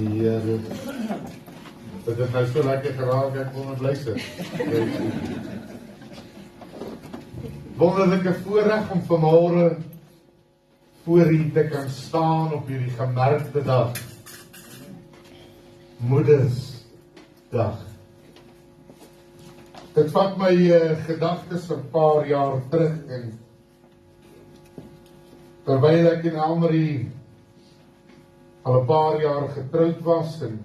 Here, dit het nou so lekker geraak, ek wil net luister. Wonderlike voorreg om vanmôre voor u te kan staan op hierdie gemerkte dag. Moedersdag. Dit vat my gedagtes 'n paar jaar terug en terwyl ek en Elmarie al 'n paar jaar getroud was en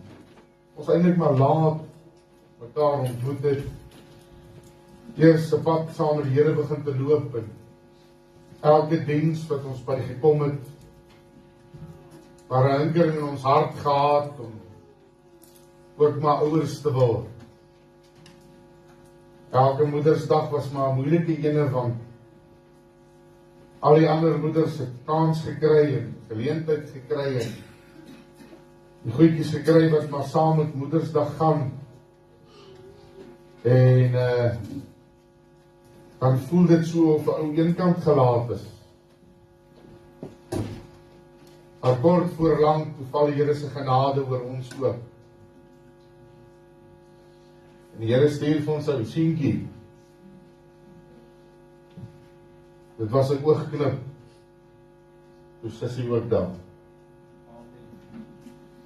ons eintlik maar laat mekaar ontmoet het. Eers 'n pad saam met die Here begin te loop en elke diens wat ons by gekom het, maar 'n hinkering in ons hart gehad om ook maar ouers te word. Elke Moedersdag was maar 'n moeilike ene want al die ander moeders het kans gekry en geleentheid gekry en die goedjies gekry wat maar saam met Moedersdag gaan. En dan voel dit so of 'n ou eenkant gelaat is. Maar kort voor lank val die Here se genade oor ons ook. En die Here stuur vir ons 'n seentjie. Dit was 'n oogklip. Toe sussie ook daar.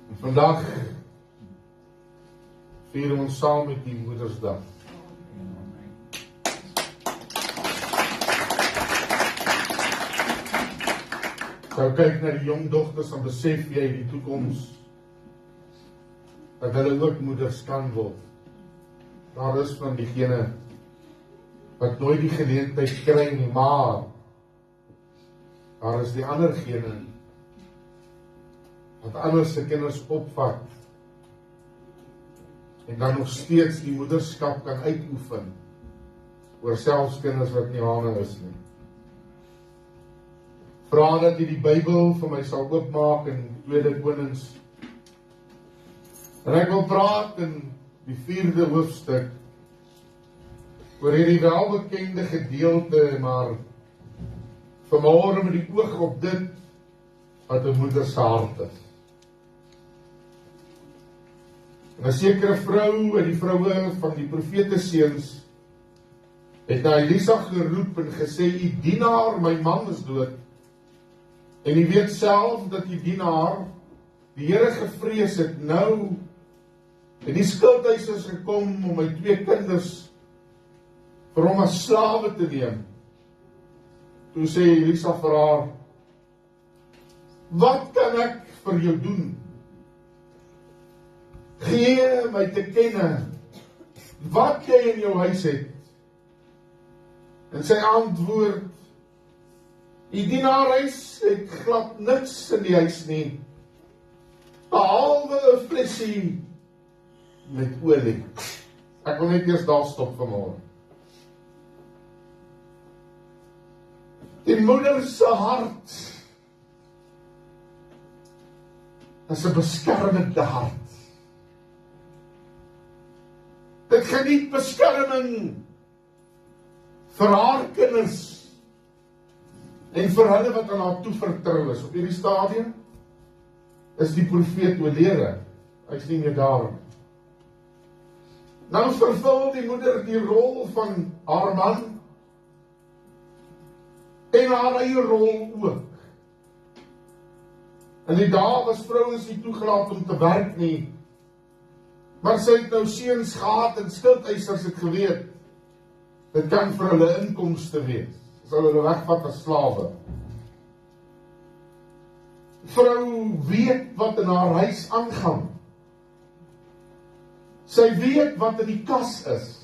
En vandag vier ons saam met die Moedersdag. Sou kyk na die jong dogters en besef jy die toekoms dat hulle ook moeders kan word. Daar is van diegene wat nooit die geleentheid kry nie, maar daar is die ander gene wat anders se kinders opvat en dan nog steeds die moederskap kan uitoefen oor selfs kinders wat nie hane is nie. Vra dat jy die Bybel vir my sal oopmaak in 2 Konings. En ek wil praat in die 4de hoofstuk oor hierdie welbekende gedeelte, maar vanmôre met die oog op dit wat 'n moeder se hart is. En 'n sekere vrou en die vroue van die profeteseuns het na Elisa geroep en gesê, "U dienaar, my man is dood." En u weet self dat die dienaar die Here gevrees het nou en die skuldhuisers gekom om my 2 kinders vir hom as slawe te neem. Toe sê Elisa vir haar, "Wat kan ek vir jou doen? Gee my te kenne wat jy in jou huis het." En sy antwoord, "Die dienares het glad niks in die huis nie, behalwe 'n flessie met olie." Ek wil net eers daar stop vanmôre. Die moeder se hart is 'n beskermende hart. Dit geniet beskerming vir haar kinders en vir hulle wat aan haar toevertrou is. Op hierdie stadium is die profeet oorlede. Hy's nie meer daar. Nou vervul die moeder die rol van haar man en haar eie rol ook. In die dae was vrouens nie toegelaat om te werk nie, maar sy het nou seuns gehad en skuldhuisers het geweet. Dit kan vir hulle inkomste wees, as hulle wegvat as slawe. Vrou weet wat in haar huis aangaan. Sy weet wat in die kas is.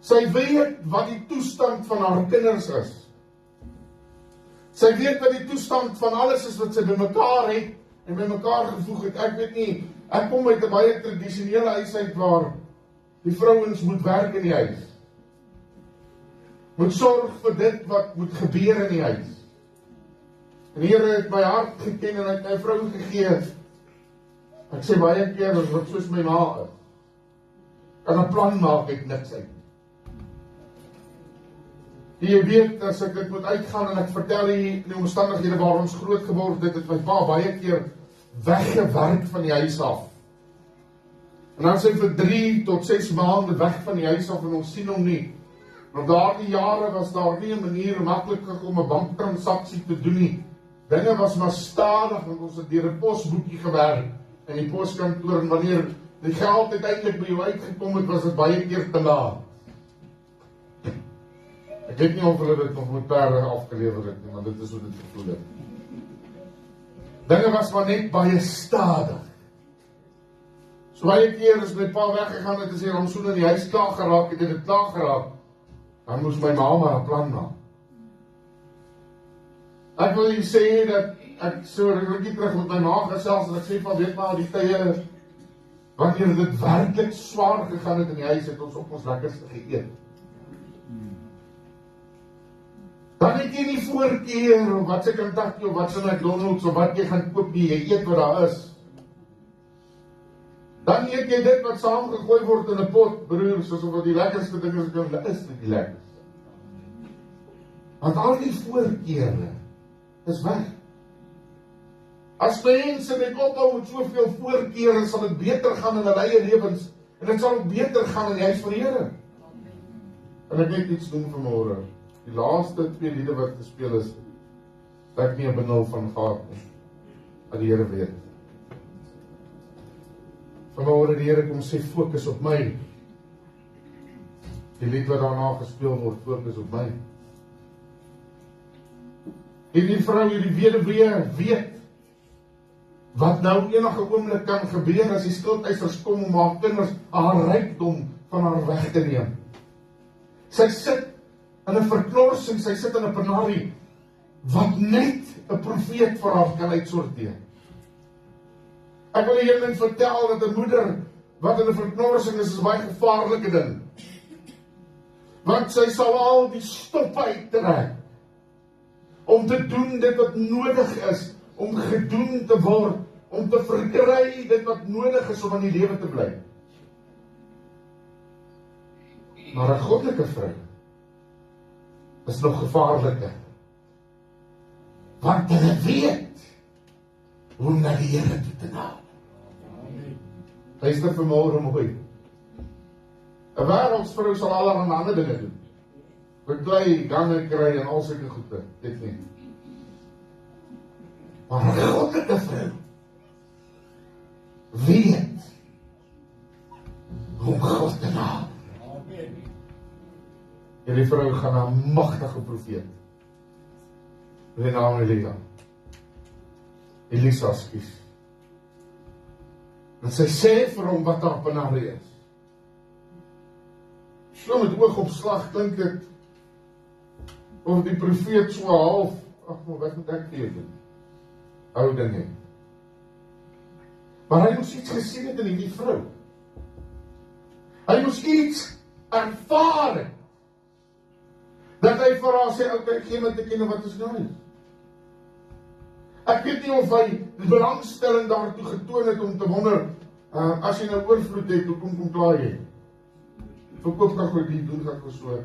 Sy weet wat die toestand van haar kinders is. Sy weet wat die toestand van alles is wat sy bymekaar het en bymekaar gevoeg het. Ek weet nie, ek kom uit 'n baie tradisionele huis uit waar die vrouens moet werk in die huis. Moet sorg vir dit wat moet gebeur in die huis. En die Here het my hart geken en hy het my vrou gegee. Ek sê baie keer, dat wat soos my ma is. Kan 'n plan maak uit niks uit. Jy weet, as ek dit moet uitgaan en ek vertel die omstandighede waar ons groot geword het, het my pa baie keer weggewerk van die huis af. En dan is hy vir 3 tot 6 maande weg van die huis af en ons sien hom nie. Maar daardie jare was daar nie 'n manier maklik om 'n banktransaksie te doen nie. Dinge was maar stadig, want ons het deur 'n posboekie gewerk in die poskantoor, en wanneer die geld uiteindelik by jou uitgekom het, was dit baie keer te laat. Ek weet nie of hulle dit nog met perde afgelewer het nie, maar dit is hoe dit gevoel het. Dinge was maar net baie stadig. So baie keer is my pa weggegaan het en sê, Ramsoen in die huis klaar geraak, het dit klaar geraak. Dan moes my ma maar 'n plan maak. Ek wil sê dat ek so rukkie terug met my ma gesels en ek sê van weet maar die tye wanneer dit werklik swaar gegaan het in die huis, het ons op ons lekkerste geëet. Dan het jy nie voorkeur of wat se Kentucky of wat se McDonald's of wat jy gaan koop nie, jy eet wat daar is. Dan eet jy dit wat saamgegooi word in 'n pot, broer, soos wat die lekkerste ding is dit die lekkerste. Want al die voorkeure is weg. As mense net ophou met soveel voorkeure, sal dit beter gaan in hulle eie lewens, en dit sal ook beter gaan in die huis van die Here. En ek net iets doen vanmôre. Die laaste 2 liede wat gespeel is, ek nie 'n benul van gehad nie. Dat die Here weet. Vanmôre die Here kom sê, fokus op my. Die lied wat daarna gespeel word, fokus op my. Hierdie vrou, hierdie weduwee weet wat nou enige oomblik kan gebeur as die skuldeisers kom om haar kinders, haar rykdom van haar weg te neem. Sy sit in 'n verknorsing, sy sit in 'n penarie wat net 'n profeet vir haar kan uitsorteer. Ek wil julle vertel dat 'n moeder wat in 'n verknorsing is 'n baie gevaarlike ding. Want sy sal al die stoppe uittrek om te doen dit wat nodig is, om gedoen te word, om te verkry dit wat nodig is om in die lewe te bly. Maar 'n goddelike vrou is nog gevaarliker. Want hulle weet hoe om na die Here toe te nader. Luister vanmôre mooi. 'n wêreldsvrou sal allerlei ander dinge doen. Beklei, gange kry en al sulke goede. Dit nie. Maar 'n goddelike vrou weet hoe om God te nader. Hierdie vrou gaan 'n magtige profeet. Sy naam is Elisa skies. En sy sê vir hom wat haar penarie is. So met oogopslag klink dit of die profeet so half, ag maar wat moet ek vir jou doen? Ou dinge. Maar hy moes iets gesien het in hierdie vrou. Hy moes iets ervaar het. Dat hy vir haar sê, okay, gee my te ken wat is nou. Ek weet nie of hy die belangstelling daartoe getoon het om te wonder, as jy nou oorvloed het, hoekom kom klaar jy? Verkoop kan vir die doen, gaan vir so.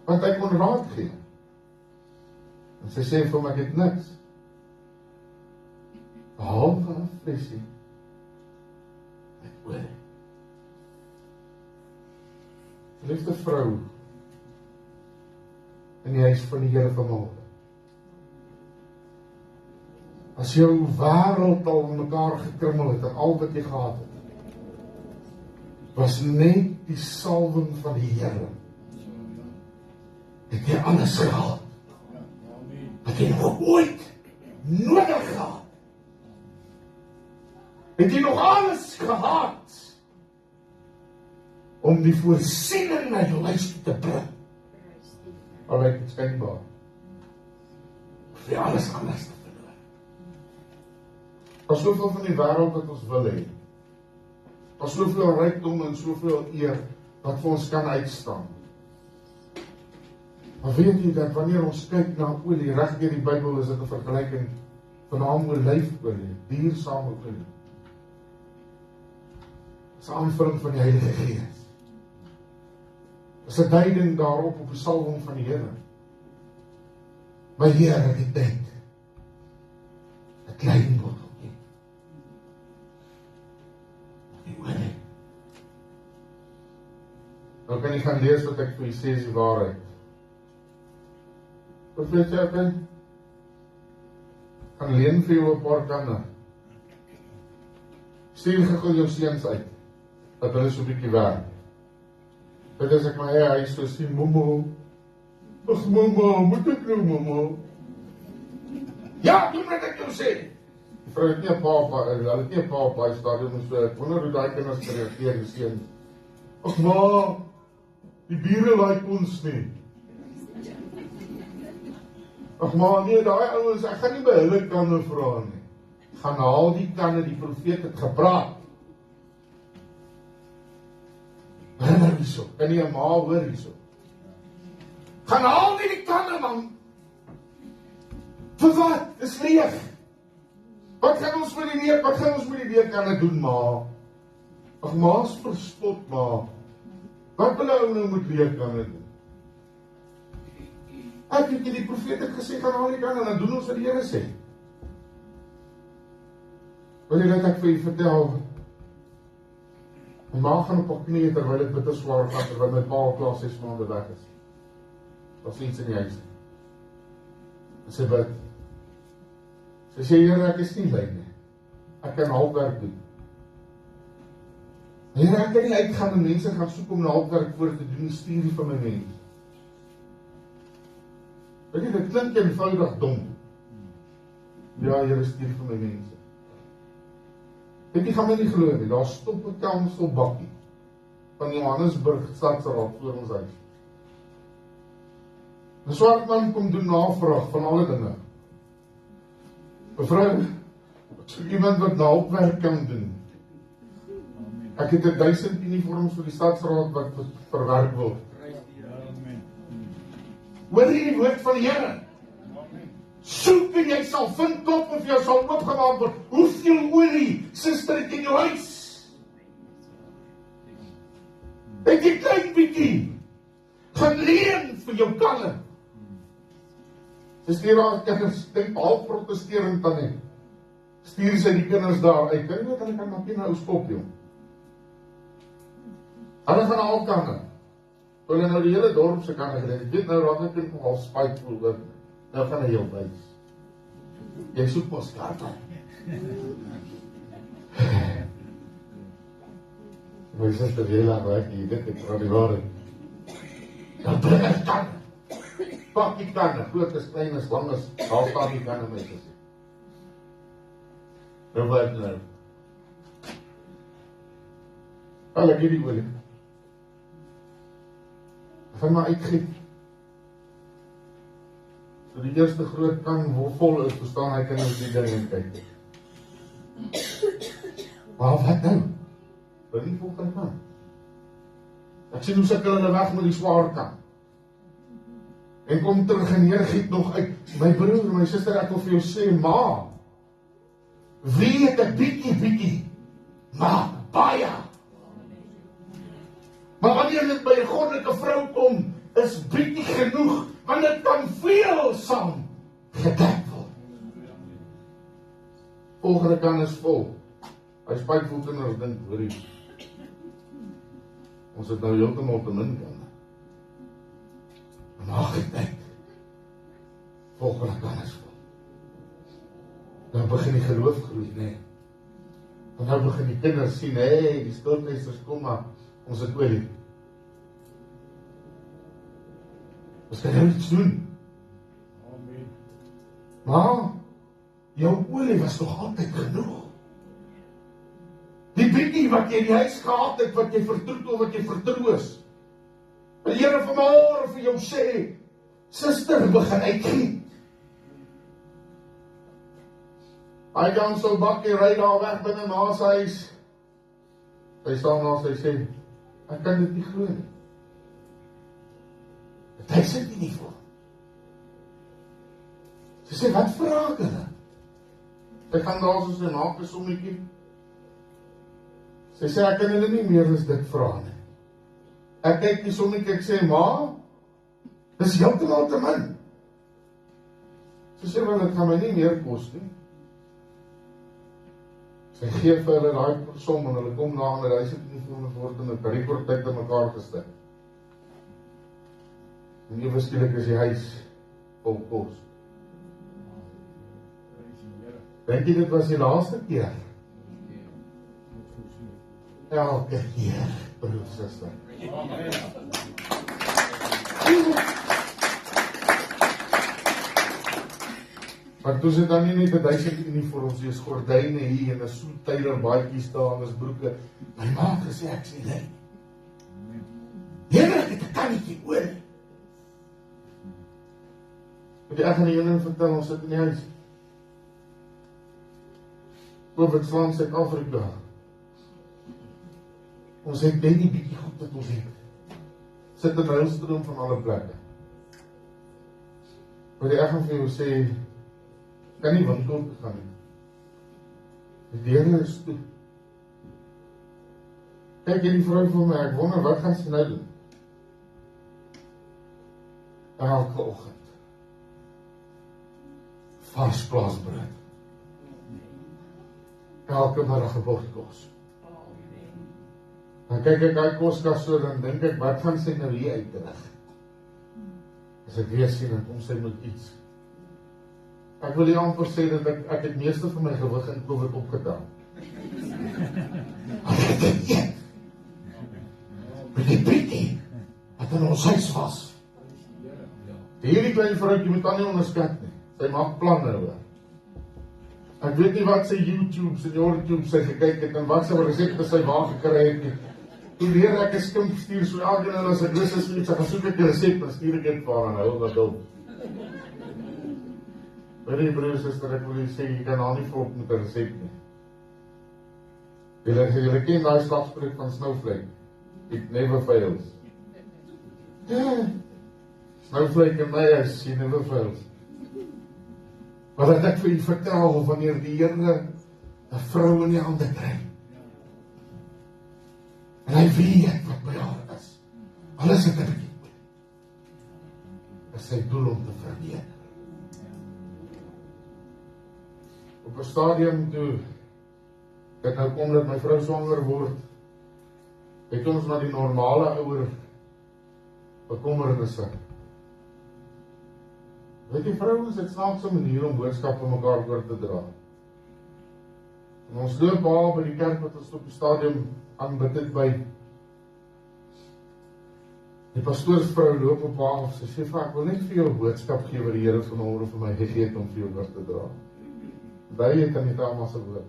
Want hy kon raad gee. En sy sê vir hom, ek het niks. Behalve 'n flesie met olie. Liefste vrou in die huis van die Here vanmôre. As jou wêreld al in mekaar gekrummel het en al wat jy gehad het, was net die salwing van die Here. Het jy alles gehad wat jy nog ooit nodig gehad? Het jy nog alles gehad om die voorsiening na jou huis te bring? Al lyk dit skynbaar. Of jy alles anders te verloor. Daar is soveel van die wêreld wat ons wil hê. Daar is soveel rykdom en soveel eer wat vir ons kan uitstaan. Maar weet jy dat wanneer ons kyk na olie, reg deur die Bybel is dit 'n vergelyking van olyfolie, diersame olie. Dis 'n aanvulling van die Heilige Gees. Dis 'n duiding daarop op die salwing van die Here. My Here het die tyd 'n klein botteltjie Nou kan jy gaan lees wat ek vir jy sê is die waarheid. Profeet Jacques, gaan leen vir jou 'n paar kanne. Stuur gou jou seuns uit, dat hulle so 'n bietjie werk. Dit is ek my eie huis so sien, momo. Ag mama, moet ek nou mama? Ja, doen wat ek jou sê. Die vrou het nie 'n pa, hulle het nie 'n pa op daai stadium, so ek wonder hoe daai kinders reageer, die seuns. Ag ma, die bure like ons nie. Ag maar nee, daai ouens, ek gaan nie by hulle kanne vra nie. Gaan haal die kanne, die profeet het gepraat. Hoor hierso, kan nie 'n ma hoor hierso. Gaan haal die kanne man. Vir wat? Dis leeg. Wat gaan ons met die weerkanne doen, ma? Ag ma's verspot, ma. Wat wil ou nou met weerkanne doen? Ek het die profeet het gesê, gaan haal die kanne, en dan doen ons wat die Here sê. Wil jy dat ek vir jy vertel? My ma gaan op haar knieë terwyl ek bitter swaar gaan, terwyl my pa al klaar 6 maande weg is. Was iets in die huis. En sy bid. Sy sê, Here, ek is nie lui nie. Ek kan halfwerk doen. Here, ek kan nie uitgaan en mense gaan soek om na halfwerk voor te doen, stuur nie van my mens. Weet jy, dit klink eenvoudig dom. Ja, Here, stuur vir my mense. Weet jy, gaan my nie glo nie, daar stop 'n kanselbakkie van Johannesburg Stadsraad voor ons huis. 'n Swart man kom doen navraag van alle dinge. Mevrou, iemand wat hulpwerk kan doen. Ek het 1000 uniforms vir die Stadsraad wat verwerk word. Hoor jy die woord van die Here? Soek en jy sal vind, klop of jy sal oopgemaak word. Hoeveel olie, suster, het in jou huis? Het jy klein bietjie gaan leen vir jou kanne? Dis nie waar kinders dink half protesterend dan nie. Stuur sy die kinders daar uit. Kan jy wat hulle kan maak nie na ou skop, jong. Hulle gaan al kanne. Hulle nou die hele dorp se kanne geleen. Ek weet nou raak ek net al spytevol oor. Nou gaan hy jou wys. Jy soek mos kaarte. My suster jy laat werk, jy weet ek van die waarheid. Dan bring ek kanne. Pak die kanne, groot is, klein is, lang is, daar staan die kanne my sussie. Nou wat nou? Al ek hierdie olie. Van my uitgiet. So die eerste groot kan vol is, verstaan hy kan ons die ding in kyk. Maar wat nou? Wil nie volgende kan. Ek sien hoe sukkel hulle weg met die swaar kan. En kom terug en Here giet nog uit. My broer, my suster, ek wil vir jou sê, ma, weet ek bietjie, maar baie. Maar wanneer dit by 'n goddelike vrou kom, is bietjie genoeg, want dit kan veel saam gedek word. Volgende kan is vol. Hy spytvol kinders dink, hoorie. Ons het nou heeltemal te min kan. Maar gedek. Volgende kan is vol. Dan begin die geloof groei, nee. Want nou begin die kinders sien, hey, die skuldmeesters kom maar, ons het olie. Ons kan nou iets doen. Amen. Maar, jou olie was nog altyd genoeg. Die bietjie wat jy in die huis gehad het, wat jy vertroetel, wat jy vertroos. Die Here vanmôre vir jou sê, suster, begin uitgiet. Hy gaan so bakkie ry daar weg binne ma se huis. Hy staan daar, sy sê, ek kan dit nie glo nie. Hy sit nie voor. Sy sê, wat vra ek hulle? Sy gaan daar soos sy maak 'n sommetjie. Sy sê, ek kan hulle nie meer as dit vra nie. Ek kyk die sommetjie, ek sê, ma, dis heeltemal te min. Sy sê, want dit gaan my nie meer kos nie. Sy gee vir hulle daai som en hulle kom na en hulle sit nie voor word in 'n rekordtyd te mekaar gestel. En ewe skielik is die huis vol kos. Dink jy dit was die laaste keer? Elke keer, broer, suster. Maar toe sit dan nie net 'n 1000 uniforms, dis gordyne hier en 'n soet Taylor baadjies daar en is broeke. My ma het gesê ek sê nee. Here, ek het 'n kannetjie oor. Ek gaan die jongen vertel, ons sit in die huis. COVID slaan Suid-Afrika. Ons het net die bietjie goed wat ons het. Sit in ruilstroom van alle plekke. Maar ek gaan vir jou sê, kan nie winkel toe gaan nie. Die deure is toe. Kyk jy die vrou vir my, ek wonder wat gaan sy nou doen? Elke oggend. Vars plaasbrood. Elke middag 'n bord kos. Dan kyk ek daai koskas so, dan dink ek, wat gaan sy nou hier uitdruk? As ek weer sien, dan kom sy met iets. Ek wil nie amper sê dat ek het meeste van my gewig in COVID opgetel. Maar ek het dit. Met die Brittie, wat in ons huis was. Hierdie klein vrouwtjie moet dan nie onderskat nie. Sy maak planne oor. Ek weet nie wat sy YouTube sy gekyk het en wat sy resepte sy waar gekry het nie. Toe leer ek 'n skimp stuur so elke keer as ek lus is vir iets, ek gaan soek ek 'n resep en stuur ek dit vir haar en hou wat dop. Weet jy broer, suster, ek wil sê jy kan haar nie volk met 'n resep nie. Julle ken daai slagspreuk van Snowflake. It never fails. Snowflake in my huis, she never fails. Maar dat ek vir u vertel wanneer die Here 'n vrou in die hande kry. En hy weet wat by haar is. Alles het 'n bietjie moeite. Is sy doel om te verbeter. Op 'n stadium toe dit nou kom dat my vrou swanger word, het ons na die normale ouer bekommernisse. Weet jy, vrouens het snaakse manier om boodskappe mekaar oor te dra. En ons loop daar by die kerk wat ons op die stadium aanbid het by. Die pastoorsvrou loop op haar af, sy sê, ek wil net vir jou 'n boodskap gee wat die Here vanmôre vir my gegee het om vir jou oor te dra. By het aan die Tama se woord.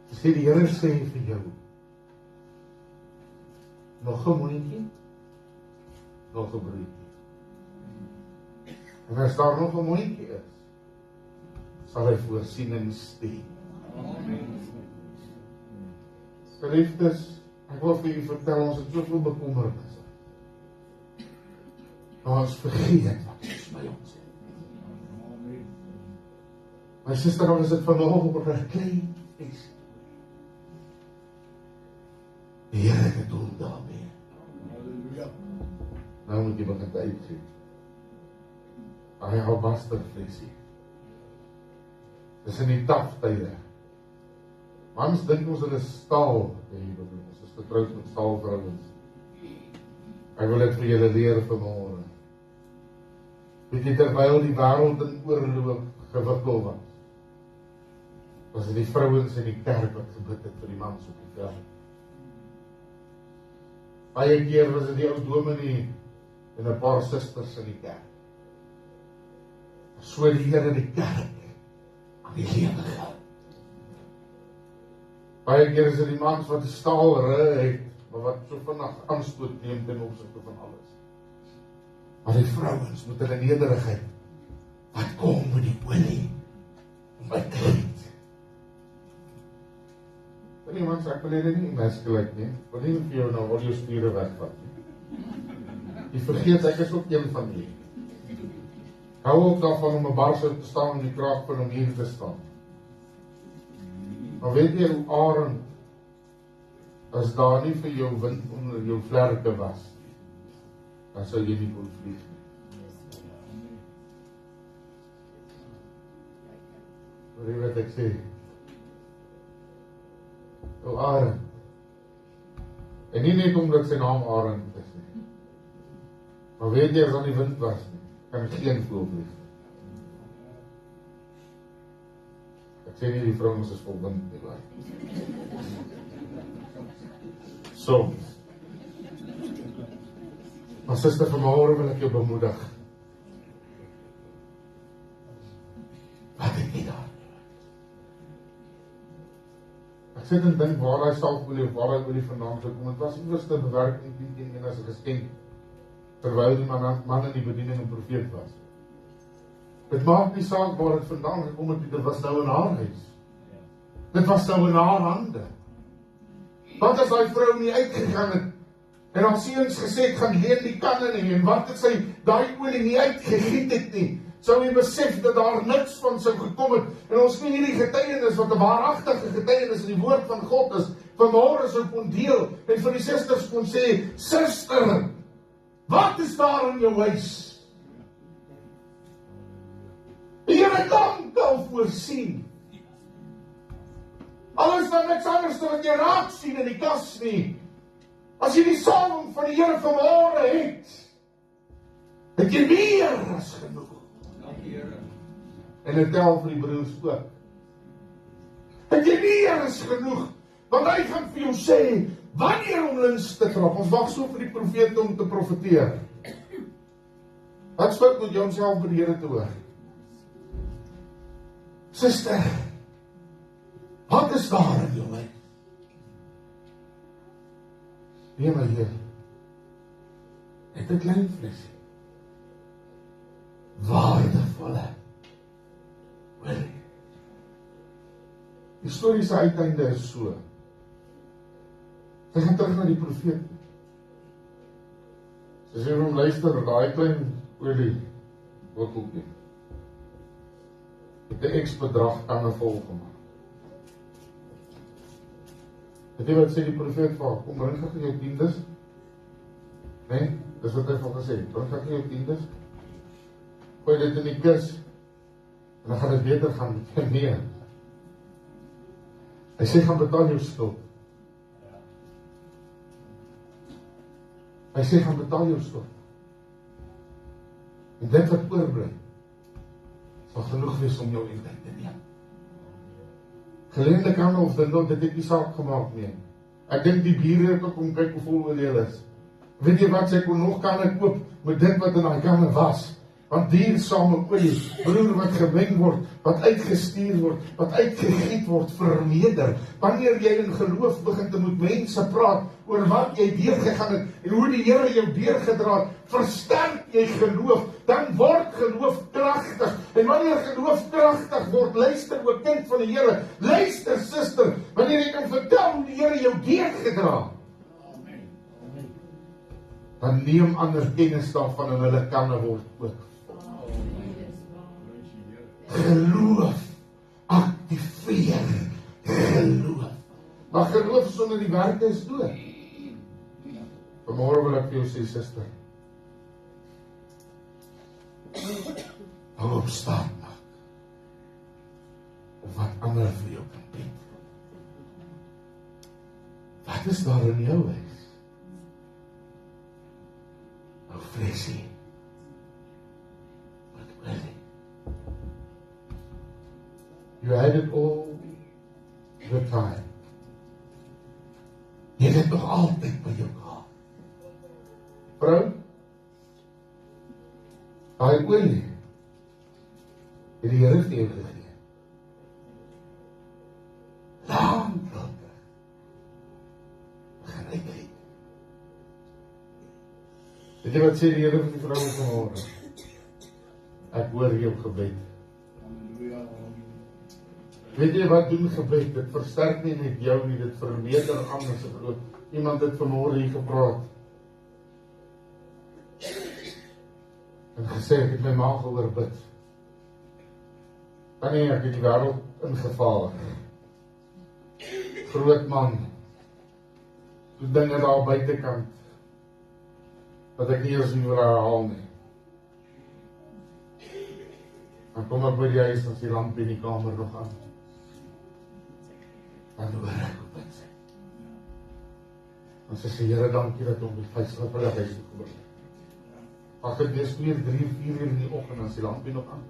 Sy sê, die Here sê vir jou, nog 'n mondjie, nog 'n broodjie. En as daar nog 'n mondjie is, sal hy voorsiening stuur. Geliefdes, ek wil vir julle vertel, ons het soveel bekommernisse. Maar ons vergeet wat Jesus by ons het. My suster, dan is dit vanoggend op 'n klein fees. Die Here het dit doen daarmee. Halleluja. Nou moet jy begin uitgee. Hy hou baster flesie. Dis in die taftye. Mans dink ons hulle staal, ons is getroud met staalvrouens. Ek wil dit vir julle leer vanmôre. Weet jy, terwyl die wêreld in oorlog gewikkel was dit die vrouens in die kerk wat gebid het vir die mans op die veld. Baie keer was dit die ou dominee en 'n paar susters in die kerk. So die Here die kerk aan die lewe gehou. Baie keer is dit die mans wat 'n staalre het, maar wat so vinnig aanstoot neem ten opsigte van alles. Maar die vrouens met hulle nederigheid, wat kom met die olie om uit te red. Nie mans, ek wil dit nie maskulin nie. Ek wil nie vir jou nou al jou spiere wegvat nie. Jy vergeet, ek is ook een van die. Hou ook daarvan om 'n barse te staan en die kraag van om hier te staan. Maar weet jy hoe arend, as daar nie vir jou wind onder jou vlerke was, dan sou jy nie kon vlieg nie. Hoor jy wat ek sê? Arend. En nie net omdat sy naam Arend is nie. Maar weet jy, as aan die wind was, kan ek geen voel vlieg. Ek sê nie die vrouens is vol wind nie, maar. So. Maar sister, vanmôre wil ek jou bemoedig. Wat het jy daar? Ek sit en dink waar hy salfolie of waar hy olie vandaan gekom. Het was iewers 'n bewerking teen as 'n geskenk, terwyl die man in die bediening 'n profeet was. Dit maak nie saak waar dit vandaan gekom het, dit was nou in haar huis. Dit was nou in haar hande. Wat as daai vrou nie uitgegaan het en haar seuns gesê het, gaan leen die kanne nie, en wat het sy daai olie nie uitgegiet het nie, sou jy besef dat daar niks van sou gekom het, en ons nie hierdie getuienis wat 'n waaragtige getuienis in die woord van God is, vanmôre sou kon deel, en vir die susters kon sê, suster, wat is daar in jou huis? Die Here kan al voorsien. Al is daar niks anders wat jy raak sien in die kas nie. As jy die salwing van die Here vanmôre het jy meer as genoeg. En dit tel vir die broers ook. Het jy meer as genoeg, want hy gaan vir jou sê, wanneer om lins te trap. Ons wag so vir die profete om te profeteer. Wat fout moet jy homself by die Here te hoor? Suster, wat is daar in jou lewe? Nee, my Heer, het 'n klein flesie. Waardevolle olie. Die storie se uiteinde is so. Sy gaan terug na die profeet. Sy sê hom, luister, daai klein olie botteltjie het 'n X-bedrag kanne vol gemaak. Weet jy wat sê die profeet vir haar? Kom, bring gou jou tiendes. Nee, dis wat hy vir haar gesê. Bring gou jou tiendes. Gooi dit in die kus. En dan gaan dit beter gaan met jou meer. Hy sê, gaan betaal jou skuld. Hy sê, gaan betaal jou skuld. En dit wat oorbly, sal genoeg wees om jou in tyd te neem. Geleende kan of dit het nie saak gemaak nie. Ek dink die bure het ook kom kyk hoe vol olie hulle is. Weet jy wat, sy kon nog kanne koop met dit wat in daai kanne was. Want diersame olie, broer, wat gemeng word, wat uitgestuur word, wat uitgegiet word, vermeerder. Wanneer jy in geloof begin te moet mense praat oor wat jy deurgegaan het en hoe die Here jou deurgedra het, versterk jy geloof, dan word geloof kragtig. En wanneer geloof kragtig word, luister ook kind van die Here, luister suster, wanneer jy kan vertel hoe die Here jou deurgedra het, dan neem ander kennis daarvan en hulle kanne word ook. Geloof aktiveer geloof. Maar geloof sonder die werke is dood. Vanmôre wil ek vir jou sê, suster, hou op staat maak of wat ander vir jou kan bied. Wat is daar in jou huis? Nou flesie. Wat olie. You had it all the time. Jy het dit nog altyd by jou gehad. Vrou, daai olie het die Here vir jou gegee. Lang later gaan hy kyk. Weet jy wat sê die Here vir die vrou vanmôre? Ek hoor jou gebed. Weet jy wat doen gebed? Dit versterk nie net jou nie, dit vermeerder ander se geloof. Iemand het vanmôre hier gepraat en gesê, ek het my ma gehoor bid. Wanneer ek in die wêreld ingeval. Groot man. Toe dinge daar buitekant wat ek nie eens nie wil herhaal nie. Dan kom ek by die huis en die lamp in die kamer nog aan. Dan hoor ek op dit sê. En sy sê, Here, dankie dat hom die veilige huis toe gebring het. Ag dit is weer 3, 4 uur in die oggend as die lampie nog aan.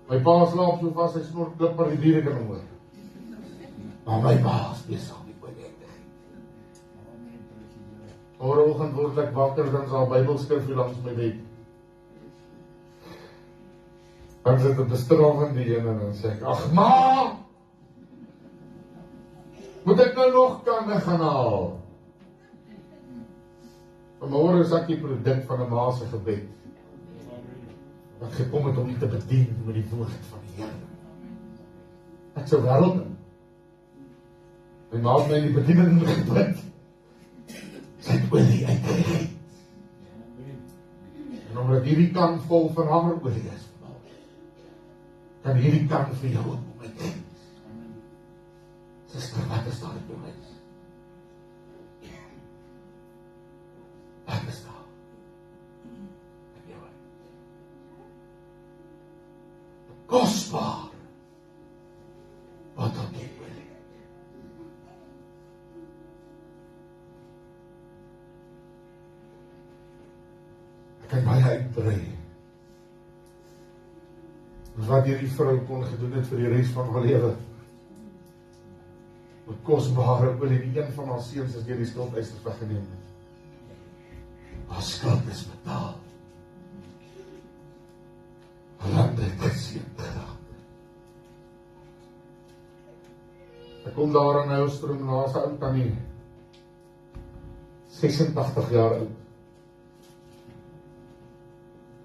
My pa slaap so vas, hy snor klip maar die diere kan hom hoor. Maar my pa is besig met projekte. Oggend word ek wakker, dan sal Bybelskrif hier langs my bed. Dan sit op die straal van die een en dan sê ek, ag ma! Moet ek nou nog kanne gaan haal? Vanmôre is ek die produk van 'n ma se gebed. Wat gekom het om nie te bedien met die woord van die Here. Ek sou wêreld in. My ma het my in die bediening gebid. Sy het olie uitgegiet. En omdat hierdie kan vol van haar olie is, kan hierdie kan vir jou ook uitgee. Suster, wat is daar die bewys? Wat is daar? Kosbaar. Wat op die olie. Ek kan baie uitbrei. Wat hierdie vrou kon gedoen het vir die res van haar lewe. Met kosbare olie, die een van haar seuns is deur die skuldeisers weggeneem. Haar skuld is betaal. Haar land het geseën geraak. Ek kom daar in Nylstroom na sy ou tannie, 86 jaar oud.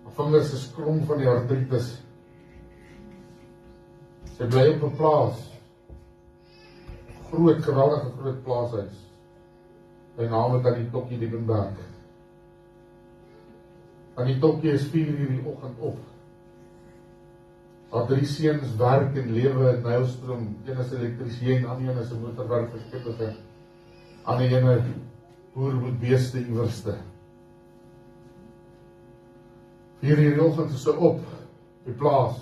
Haar vingers is krom van die artritis. Sy bly op 'n plaas. Groot, geweldige groot plaashuis. Sy naam het aan die Tokkie Liebenberg. Aan die Tokkie is 4 uur die oggend op. Haar 3 seuns werk en lewe in Nylstroom. Een is elektriesien, ander een is 'n motorwerkverskipper. Ander een boer met beeste iewerste. 4 uur die oggend is sy op die plaas.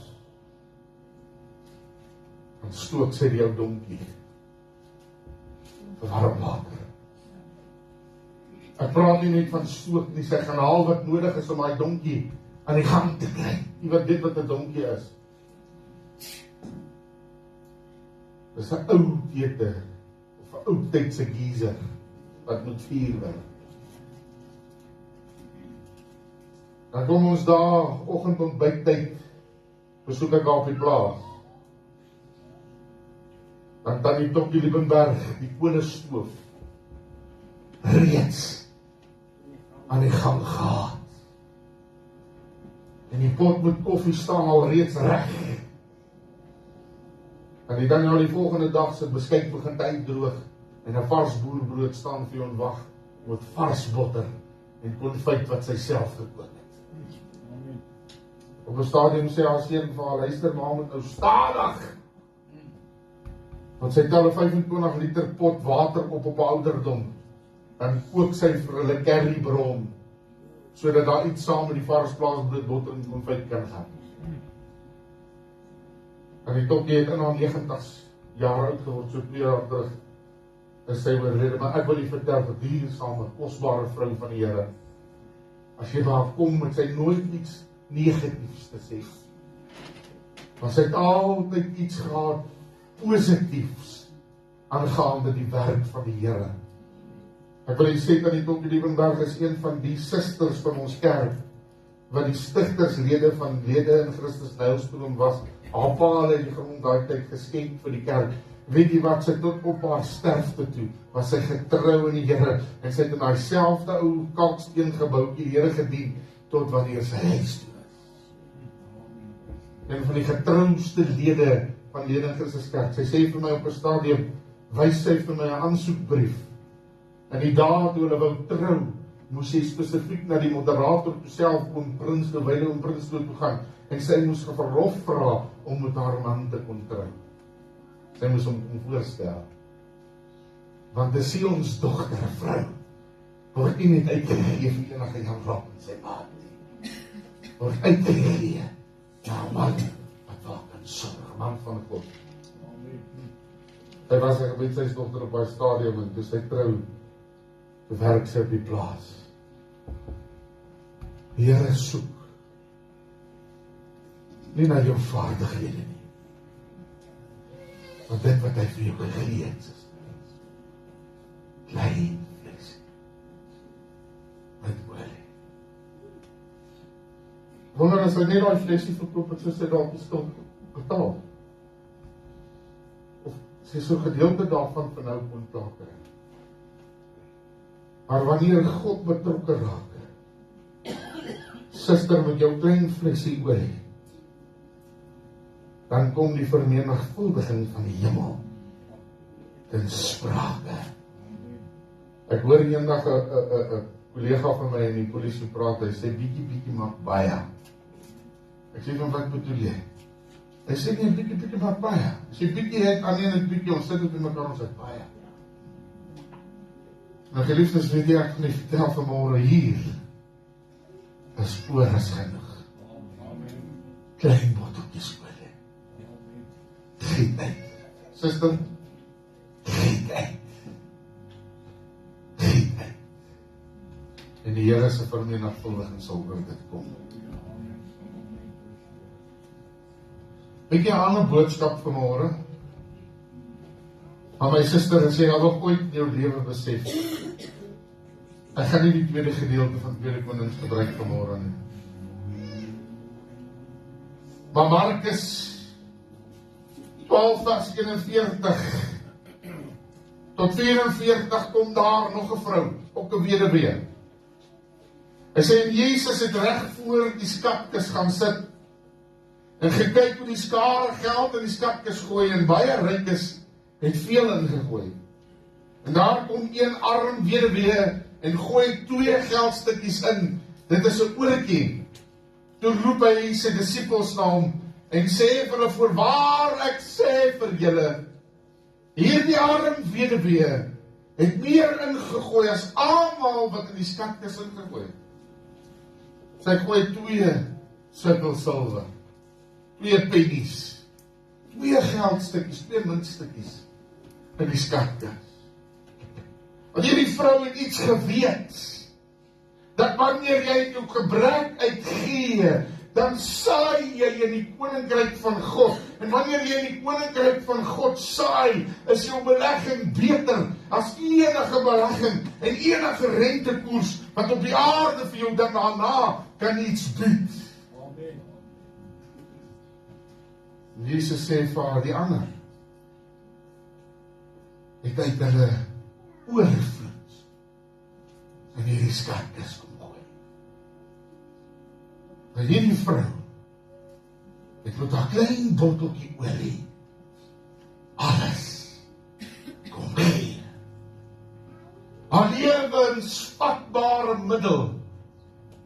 Dan stoot sy die ou donkie vir warm water. Ek praat nie net van stoot nie, sy gaan haal wat nodig is om daai donkie aan die gang te kry. Jy weet wat 'n donkie is. Dis 'n ou kete of 'n ou tydse geyser wat moet vuur werk. Dan kom ons daar oggendontbyttyd, besoek ek daar op die plaas. Dan tannie Tokkie Liebenberg, die koolstoof, reeds aan die gang gehad. En die pot met koffie staan al reeds reg. En die dan nou die volgende dag sy beskuit begin uitdroog en 'n vars boerbrood staan vir jou en wag met vars botter en konfyt wat sy self gekook het. Op 'n stadium sê haar seun vir haar, luister ma, moet nou stadig. Want sy tel 'n 25 liter pot water op 'n ouderdom. Dan kook sy vir hulle currybron, sodat daar iets saam met die vars plaasbrood, botter en konfyt kan gaan. En die Tokkie het in haar 90 jaar oud geword, so 2 jaar terug is sy oorlede. Maar ek wil u vertel dat hierdie saam 'n kosbare vrou van die Here. As jy daar kom, moet sy nooit iets negatiefs te sê. Maar sy het altyd iets gehad positiefs aangaande die werk van die Here. Ek wil sê dat die Tokkie Liebenberg is een van die susters van ons kerk, wat die stigterslede van lede in Christus Nylstroom was. Haar pa het die grond daai tyd geskenk vir die kerk. Weet jy wat, sy tot op haar sterfte toe, was sy getrou in die Here, en sy het in daai selfde ou kalksteen gebouetjie die Here gedien, tot wanneer sy huis toe is. En van die getrouste lede van lede in Christus kerk, sy sê vir my op 'n stadium, wys sy vir my 'n aansoekbrief. En die dae toe hulle wou trou, moes sy spesifiek na die moderator toe self oom Prinsloo, wyle oom Prinsloo toe gaan, en sy moes verlof vra om met haar man te kon trou. Sy moes hom voorstel. Want 'n sielsdogter, 'n vrou, word nie net uitgegee vir enige Jan Rob en sy maat nie. Word uitgegee na 'n man wat waak en sorg, man van God. Sy was 'n gebedshuisdogter op haar stadium, en toe sy trou, werk sy op die plaas. Die Here soek nie na jou vaardighede nie, maar dit wat hy vir jou gegee het, klein vlees met olie. Wonder as hy net daai vleesie verkoop het, soos hy daar op die skuld betaal. Of sy so gedeelte daarvan vir nou kon taker. Maar wanneer God betrokke raak, suster met jou klein vleesie olie, dan kom die vermenigvuldiging van die hemel ten sprake. Ek hoor eendag 'n kollega van my in die polisie praat, hy sê bietjie maak baie. Ek sê van wat bedoel jy? Hy sê nie bietjie maak baie. As jy bietjie het, alleen het bietjie, ons sit op mekaar, ons het baie. Nou geliefdes, weet jy, ek kan nie vertel vanmôre hier, is oor as genoeg. Klein botteltjies olie. Giet uit. Suster, giet uit. Giet uit. En die Here se vermenigvuldiging sal oor dit kom. Weet jy 'n ander boodskap vanmôre? Maar my suster sê, jy nog ooit in jou lewe besef. Ek gaan nie die tweede gedeelte van 2 Konings gebruik vanmôre nie. Maar Markus 12 vers 41 tot 44 kom daar nog 'n vrou, ook 'n weduwee. Hy sê, en Jesus het reg voor die skatkis gaan sit en gekyk hoe die skare geld in die skatkis gooi, en baie rykes het veel ingegooi. En daar kom een arm weduwee en gooi 2 geldstukkies in. Dit is 'n oortjie. Toe roep hy sy disippels na hom en sê vir hulle, voorwaar ek sê vir julle, hierdie arm weduwee het meer ingegooi as almal wat in die skatkis ingegooi het. Sy gooi 2 sukkel silwer, 2 pennies, 2 geldstukkies, 2 muntstukkies in die skatkis. Want hierdie vrou het iets geweet, dat wanneer jy jou gebrek uitgee, dan saai jy in die koninkryk van God. En wanneer jy in die koninkryk van God saai, is jou belegging beter as enige belegging en enige rentekoers wat op die aarde vir jou daarna kan iets bied. Amen. Jesus sê vir haar, die ander het uit hulle oorvloed in hierdie skatkis kom gooi. Maar hierdie vrou het met haar klein botteltjie olie alles kom gee. Haar lewensvatbare middel,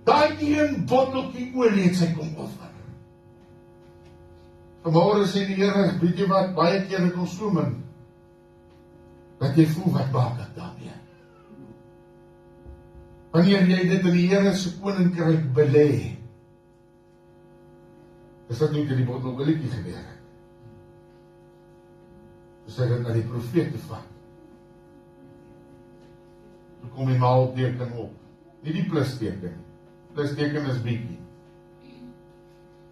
daai een botteltjie olie het sy kom offer. Vanmôre sê die Here, weet jy wat, baie keer het ons so min, dat jy voel, wat maak ek daarmee? Wanneer jy dit in die Here se koninkryk belê, is dit nie die bottel olietjie gebeur het. Dus hy dit na die profeet te vat. Toe kom die maalteken op. Nie die plusteken. Plusteken is bietjie.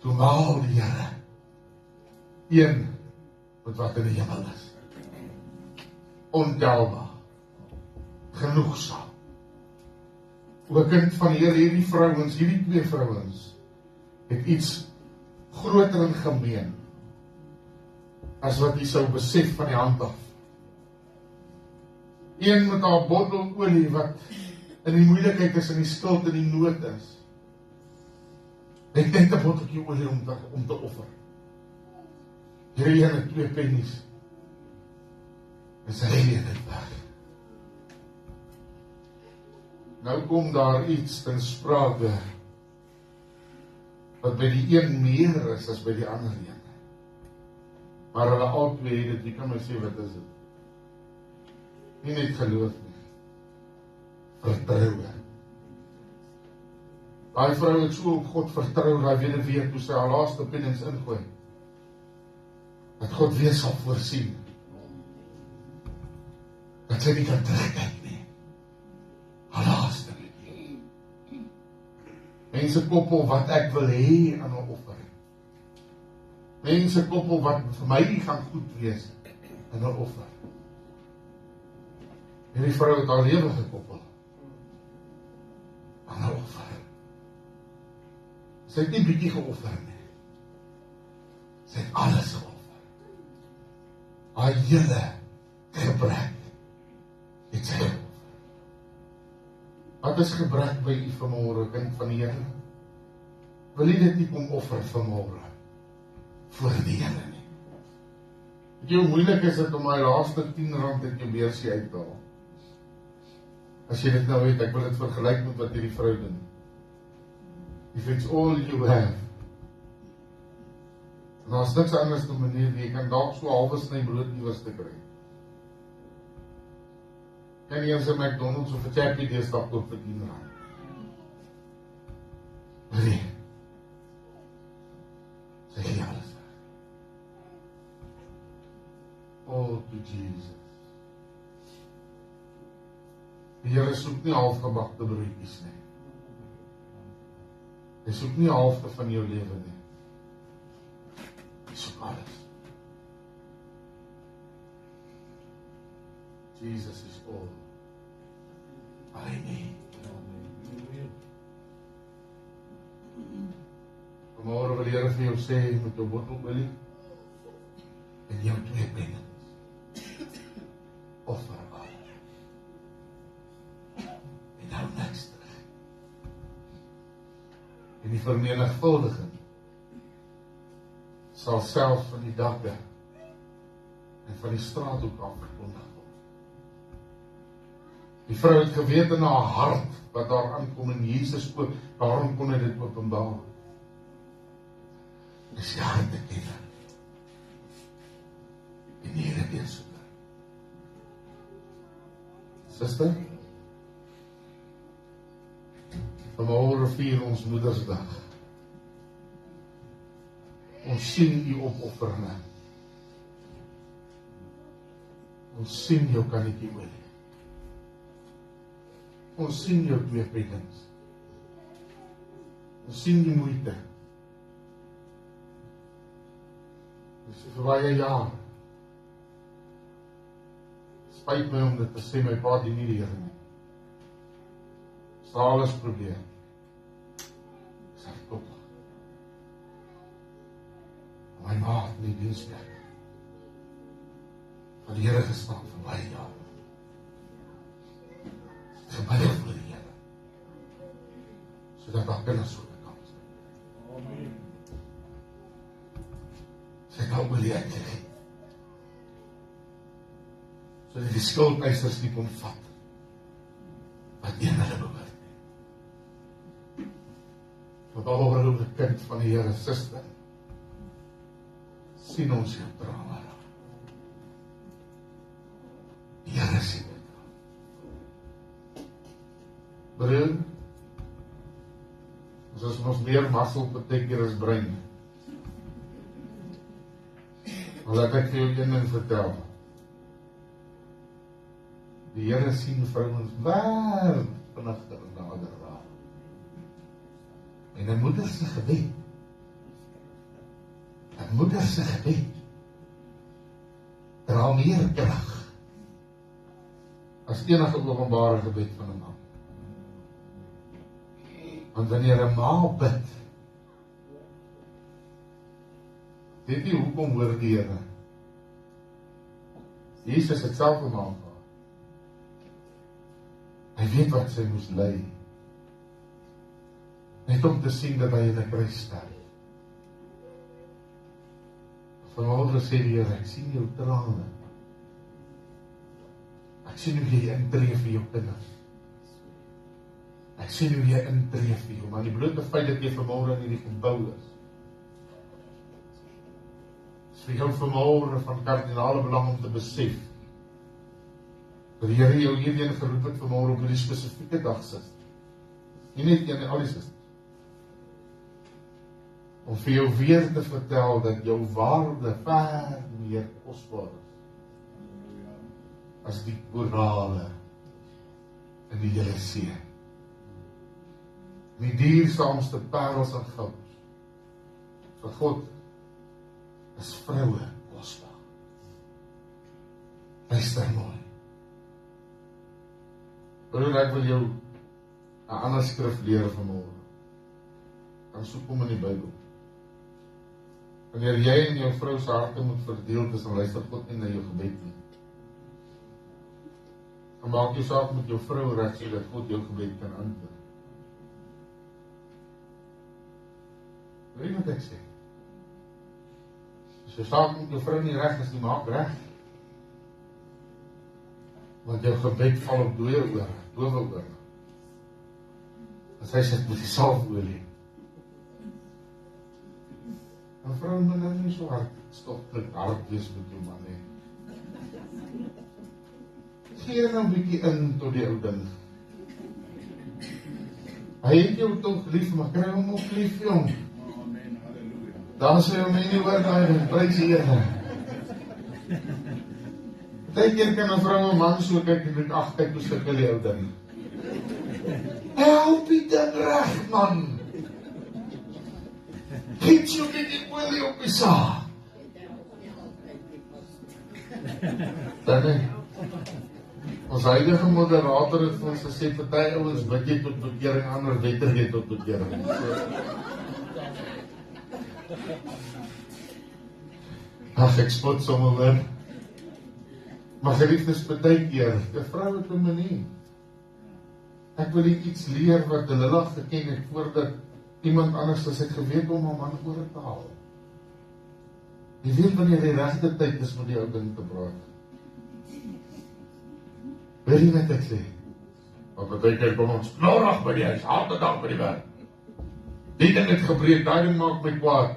Toe maal die Here een met wat in die hemel is. Ontelbaar. Genoegsaam. O kind van die Here, hierdie vrouens, hierdie 2 vrouens, het iets groter en gemeen as wat jy sou besef van die hand af. Een met haar bottel olie wat in die moeilikheid is, in die skuld en die nood is. Het net 'n botteltjie olie om te offer. Hierdie een het 2 pennies. En sy gee dit weg. Nou kom daar iets ten sprake wat by die een meer is as by die ander een. Maar hulle albei het dit, wie kan my sê wat is dit? Nie net geloof nie. Vertroue. Daai vrou het so op God vertrou, daai weduwee toe sy haar laaste pennies ingooi. Dat God weer sal voorsien. Dat sy nie kan terugkyk nie. Haar laaste pennies. En Mense koppel wat ek wil hê aan 'n offer. Mense koppel wat vir my gaan goed wees in 'n offer. Hierdie vrou het haar lewe gekoppel aan 'n offer. Sy het nie bietjie geoffer nie. Sy het alles geoffer. Haar hele gebrek het sy geoffer. Wat is gebrek by u vanmôre, kind van die Here? Wil jy dit nie kom offer vanmôre voor die Here nie? Weet jy hoe moeilik is dit om my laaste R10 uit jou beursie uit te haal? As jy dit nou weet, ek wil dit vergelyk met wat hierdie vrou doen. If it's all you have, en daar's niks anders dan manier, jy kan dalk so halwe sny brood iewers te kry. Kan jy eens 'n McDonald's of 'n Chappie deesdae koop vir R10? Nee. Sy gee alles weg. Oh, to Jesus. Die Here soek nie halfgebakte broodjies nie. Hy soek nie halfte van jou lewe nie. Hy soek alles. Jesus is all I need. Vanmôre wil die Here vir jou sê, met jou bottelolie en jou 2 penne. Offer aan. En nou niks terug. En die vermenigvuldiging sal selfs van die dakke en van die straathoek af verkondig word. Die vrou het geweet in haar hart wat daar aankom en Jesus ook, daarom kon hy dit openbaar. Dis die harte kenner. En die Here deursoeker. Suster, vanmôre vier ons Moedersdag. Ons sien u opofferinge. Ons sien jou kannetjie olie. Ons sien jou 2 pennings. Ons sien die moeite. Dis vir baie jaar. Spyt my om dit te sê, my pa dien nie die Here nie. Sal alles probeer. Sê tot. My ma het nie diensplek van die Here gestaan vir baie jaar. Gebid vir die Here, sodat haar kinders ook kan sien. Amen. Sy het al olie uitgegee, sodat die skuldeisers nie kon vat, wat nie hulle behoort nie. Wat alhoewel kind van die Here, suster, sien ons jou trane. Die Here sien dit. Broer, as ons meer massel beteken as brein. Maar laat ek vir jou een ding vertel. Die Here sien vrouens waar vinnigter nader raak. En 'n moeder se gebed. 'n moeder se gebed dra meer krag as enige openbare gebed van 'n man. Want wanneer 'n ma bid, weet nie hoekom hoor die Here. Jesus het self 'n ma gehad. Hy weet wat sy moes ly. Net om te sien dat hy in 'n kruis sterf. Vanmôre sê die Here, ek sien jou trane. Ek sien hoe jy intree vir jou kinders. Ek sien hoe jy intree vir jou, maar die blote feit dat jy vanmôre in hierdie gebou is vir jou vanmôre van kardinale belang om te besef dat die Here jou hierheen geroep het vanmôre op hierdie spesifieke dag sit. Nie net een, al die sisters. Om vir jou weer te vertel dat jou waarde ver meer kosbaar is as die korale in die hele see. die diersaamste parels en goud. Vir God is vroue kosbaar. Luister mooi. Broer, ek wil jou 'n ander skrif leer vanmôre. Dan soek hom in die Bybel. Wanneer jy en jou vrou se harte moet verdeel is, dan luister God nie na jou gebed nie. Dan maak jy saak met jou vrou reg sodat God jou gebed kan antwoord. Weet jy wat ek sê? As jy saak met jou vrou nie reg is, die maak reg. Want jou gebed val op dooie ore, dowe ore. As hy sit met die salfolie. En vrou moet nou nie so hartstogtelik hard wees met jou man nie. Gee nou 'n bietjie in tot die ou ding. Hy het jou tog lief, maar kry hom ook lief, jong. Amen, halleluja. Dan sê hom nie oor daai prys die Here. Partykeer kan 'n vrou 'n man so kyk en dink, ag, kyk hoe sukkel die ou ding. Help die ding reg, man. Giet jou bietjie olie op die saak. Dan ons huidige moderator het vir ons gesê, party ouens bid jy tot bekering, ander wetter jy tot bekering. Ag, ek spot sommer weer. Maar geliefdes, partykeer, die vrou het 'n manier. Ek wil iets leer wat Delilah geken het voordat iemand anders as ek geweet om 'n man oor te haal. Jy weet wanneer die regte tyd is met die ou ding te praat. Weet jy wat ek sê? Want partykeer kom ons knorrig by die huis, elke dag by die werk. Die ding het gebreek, daai ding maak my kwaad.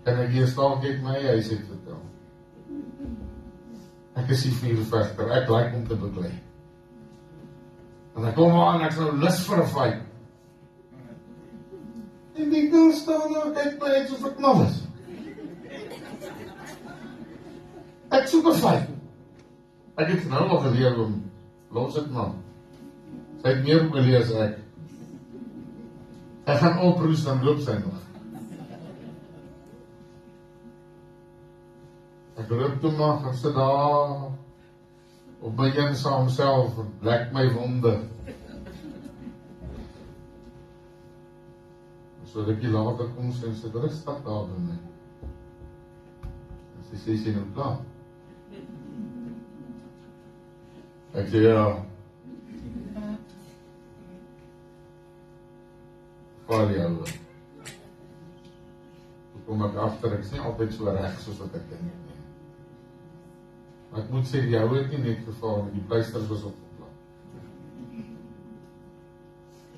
En ek hier staan, ek my huis het vertel. Ek is die vuurvegter, ek like om te beklei. En ek kom aan, ek is nou lus vir 'n fight. En die girl staan nou, kyk my uit soos ek knal is. Ek soek 'n fight. Ek het nou al geleer om, los het man. Sy het meer geleer as ek. Ek gaan oproes, dan loop sy nog. Ek loop toe maar, gaan sit daar, op my eensaam self, en lek my wonde. So rukkie later kom sy en sy rustig daar by my. En sy sê, sy nou klaar. Ek sê, ja. Val die ouwe. Toe kom ek agter, ek is nie altyd so reg soos wat ek dink nie. Maar ek moet sê, die ouwe het nie net geval, maar die pleisters was opgeplak.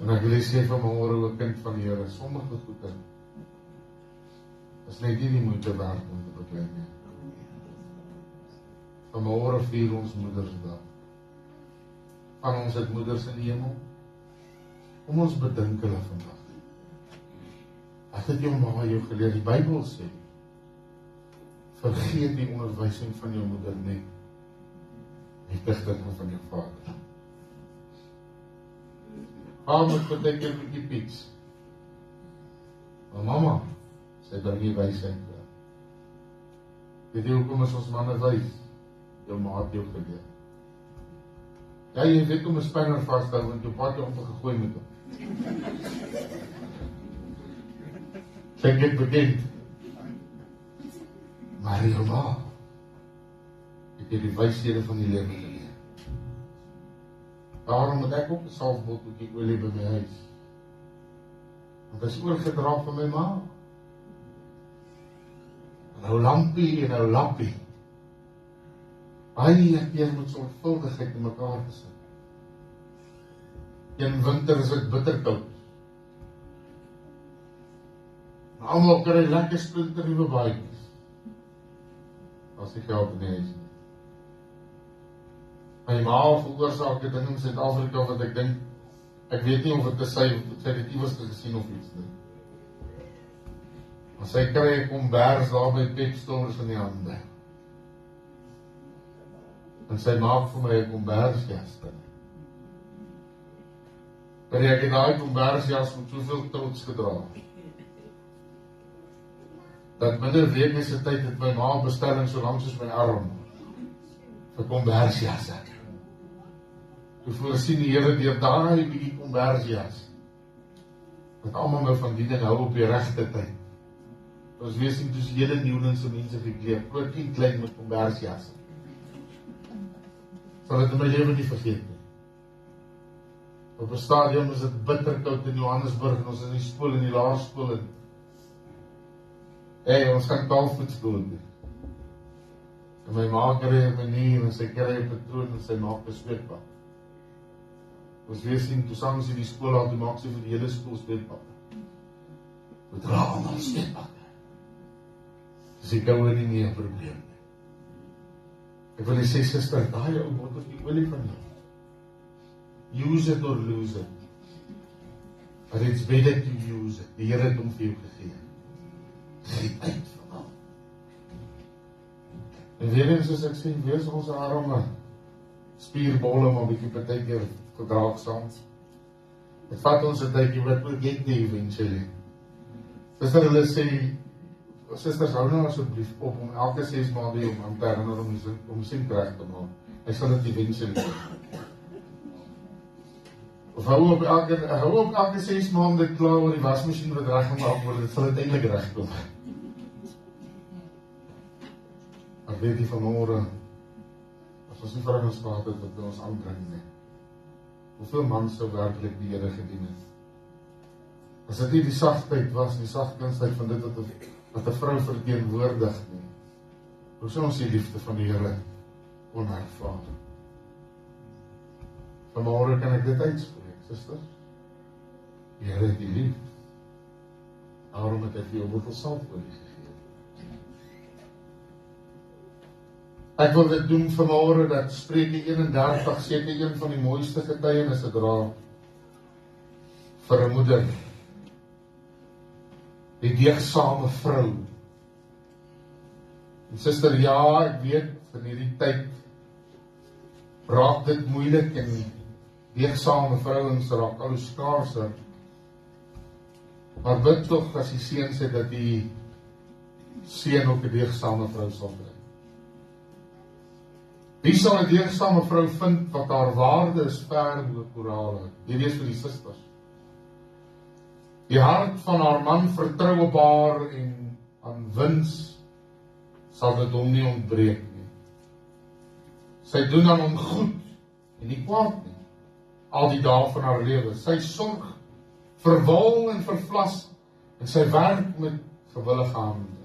En ek wil sê van my oor hoe 'n kind van die Here, sommige goede is net nie die moeite werd om te beklei nie. Van my oor vier ons Moedersdag. Van ons het moeders in die hemel. Kom ons bedink hulle vandag. Wat het jou ma jou geleer? Die Bybel sê, vergeet die onderwysing van jou moeder nie. Die digting van jou vader. Pa moet partykeer bietjie pieks. Maar mamma, sy bring nie wysheid vir. Weet jy hoekom is ons manne wys? Jou ma het jou geleer. Ja, jy weet om 'n spyner vashou, want jou pa het jou omgegooi met hom. Sy het bekend. Maar jou ma het jy die wyshede van die lewe geleer. Daarom moet ek ook 'n salfbotteltjie olie by my huis. Want dit is oorgedra van my ma. En nou lampie en nou lappie. Baie keer met sorgvuldigheid in mekaar gesit. In winter is dit bitterkoud. Maar almal kry lekker splinternuwe baadjies. As die geld in die huis nie. My ma veroorsaak dit in Suid-Afrika wat ek dink, ek weet nie of dit is sy dit iewers gesien of iets nie. Maar sy kry 'n kombers daar by Pep Stores in die hande. En sy maak vir my 'n kombersjeste. Maar ek het daai kombersjas met soveel trots gedra. Dat minder weke se tyd het my ma bestelling so lank soos my arm vir kombersjasse. Toe voorsien die Here deur daai bietjie kombersjas. Dat almal nou van die ding hou op die regte tyd. Ons wees nie tussen hele Nieuwlandse mense gekleed, groot en klein met kombersjasse. Sal dit in my lewe nie vergeet nie. Op 'n stadium is dit bitterkoud in Johannesburg en ons is in die skool, in die laerskool en ons gaan 12 voet skool doen. En my ma kry 'n manier en sy kry 'n patroon en sy maak 'n sweetbad. Ons wees nie, toe sang sy die skool aan, toe maak sy vir die hele skool sweetbad. We dra allemaal sweetbad. Dus ek hou nie meer 'n probleem nie. Ek wil sê, sister, daai ou word die olie van jou. Use it or lose it. But it's better to use it. Die Here het hom vir jou gegee. Giet uit van hom. En weer eens soos ek sê, wees ons arme spierbolle, maar bietjie partykeer verdraagsaam. Het vat ons 'n tydjie, wat will get there eventually. Sister, hulle sê, sisters, hou nou asseblief op om elke 6 maande om te herinner om sien reg te maak. Hy sal dit eventually doen. Of hou op elke 6 maande klaar oor die wasmasjien wat reg gemaak word, dit sal uiteindelik reg kom. Ek weet nie vanmôre, as ons nie verhoudings gehad het, wat ons aanbring nie. Hoeveel man sou werklik die Here gedien het? As dit nie die sagtheid was, die sagkunsheid van dit wat 'n vrou verteenwoordig nie, hoe sou ons die liefde van die Here kon ervaar? Vanmôre kan ek dit uitspreek, susters. Die Here het die lief. Daarom het hy vir jou hoeveel salfolie gegee. Ek wil dit doen vanmôre, dat Spreuke 31 seker een van die mooiste getuienisse dra vir 'n moeder. Die deegsame vrou. En suster, ja, ek weet, in hierdie tyd raak dit moeilik en deegsame vrouens raak al hoe skaarser. Maar bid tog as die seun sê dat die seun ook 'n deegsame vrou sal bring. Wie sal 'n deegsame vrou vind wat haar waarde is ver bo korale? Hierdie is vir die susters. Die hart van haar man vertrou op haar en aan wins sal dit hom nie ontbreek nie. Sy doen aan hom goed en nie kwaad nie, al die dae van haar lewe. Sy sorg vir wol en vir vlas en sy werk met gewillige hande.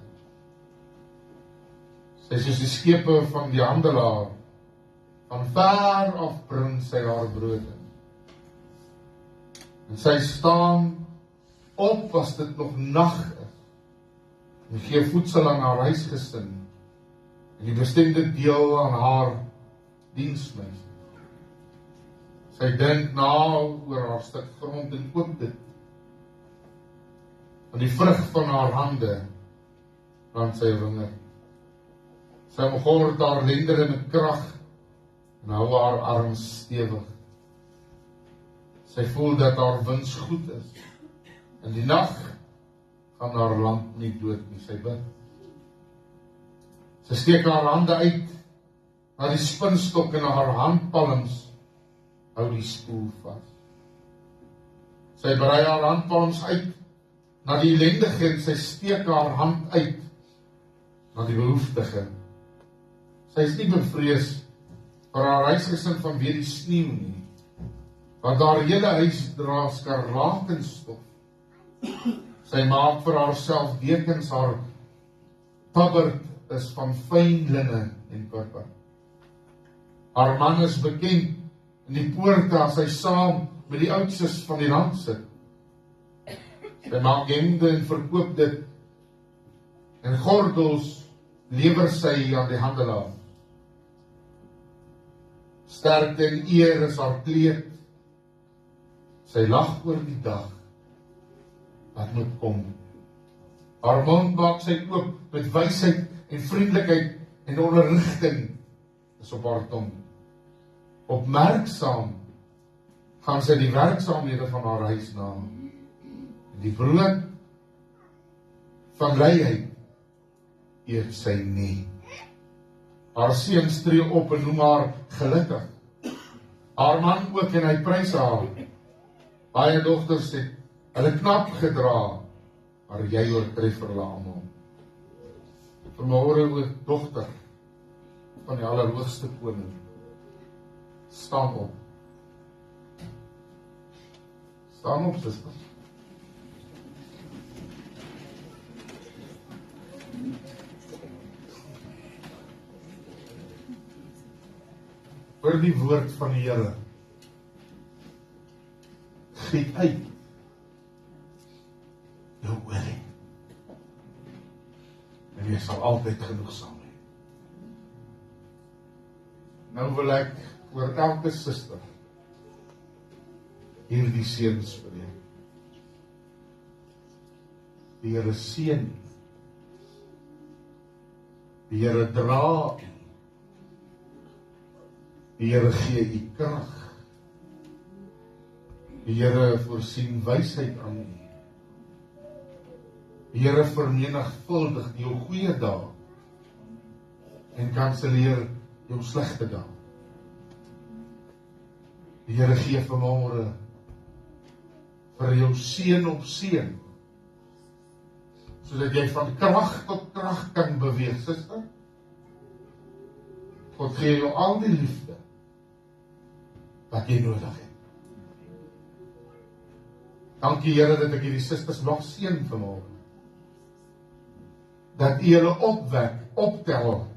Sy is soos die skepe van die handelaar, van ver af bring sy haar brood in. En sy staan op as dit nog nag is, en gee voedsel aan haar huisgesin, en die bestemde deel aan haar diensmense. Sy dink na oor haar stuk grond en koop dit, en die vrug van haar hande, want sy winger. Sy omgord haar lendere met krag, en hou haar arms stewig. Sy voel dat haar wins goed is, in die nag gaan haar lamp nie dood nie, sy bid. Sy steek haar hande uit na die spinstok en haar handpalms hou die spoel vas. Sy brei haar handpalms uit na die ellendige en sy steek haar hand uit na die behoeftige. Sy is nie bevrees vir haar huisgesin vanweë die sneeu nie, want haar hele huis dra skarlakenstof. Sy maak vir haarself dekens, haar tabberd is van fyn linne en purper. Haar man is bekend in die poorte as hy saam met die oudses van die land sit. Sy maak hemde en verkoop dit, en gordels lewer sy aan die handelaar. Sterkte en eer is haar kleed. Sy lag oor die dag wat moet kom. Haar mond maak sy oop met wysheid en vriendelikheid en onderrigting is op haar tong. Opmerksaam gaan sy die werksaamhede van haar huis na. Die brood van luiheid eet sy nie. Haar seuns tree op en noem haar gelukkig. Haar man ook en hy prys haar. Baie dogters het hulle knap gedra, maar jy oortref hulle almal. Vanmôre o dogter van die Allerhoogste Koning, staan op. Staan op, suster. Hoor die woord van die Here. Giet uit jou olie. En jy sal altyd genoegsaam hê. Nou wil ek oor elke suster hierdie seën spreek. Die Here seën. Die Here dra. Die Here gee u krag. Die Here voorsien wysheid aan u. Die Here vermenigvuldig jou goeie dae en kanselleer jou slegte dae. Die Here gee vanmôre vir jou seën op seën, sodat jy van krag tot krag kan beweeg, suster. God gee jou al die liefde wat jy nodig het. Dankie Here dat ek hierdie susters mag seën vanmôre. Dat u hulle opwek, optel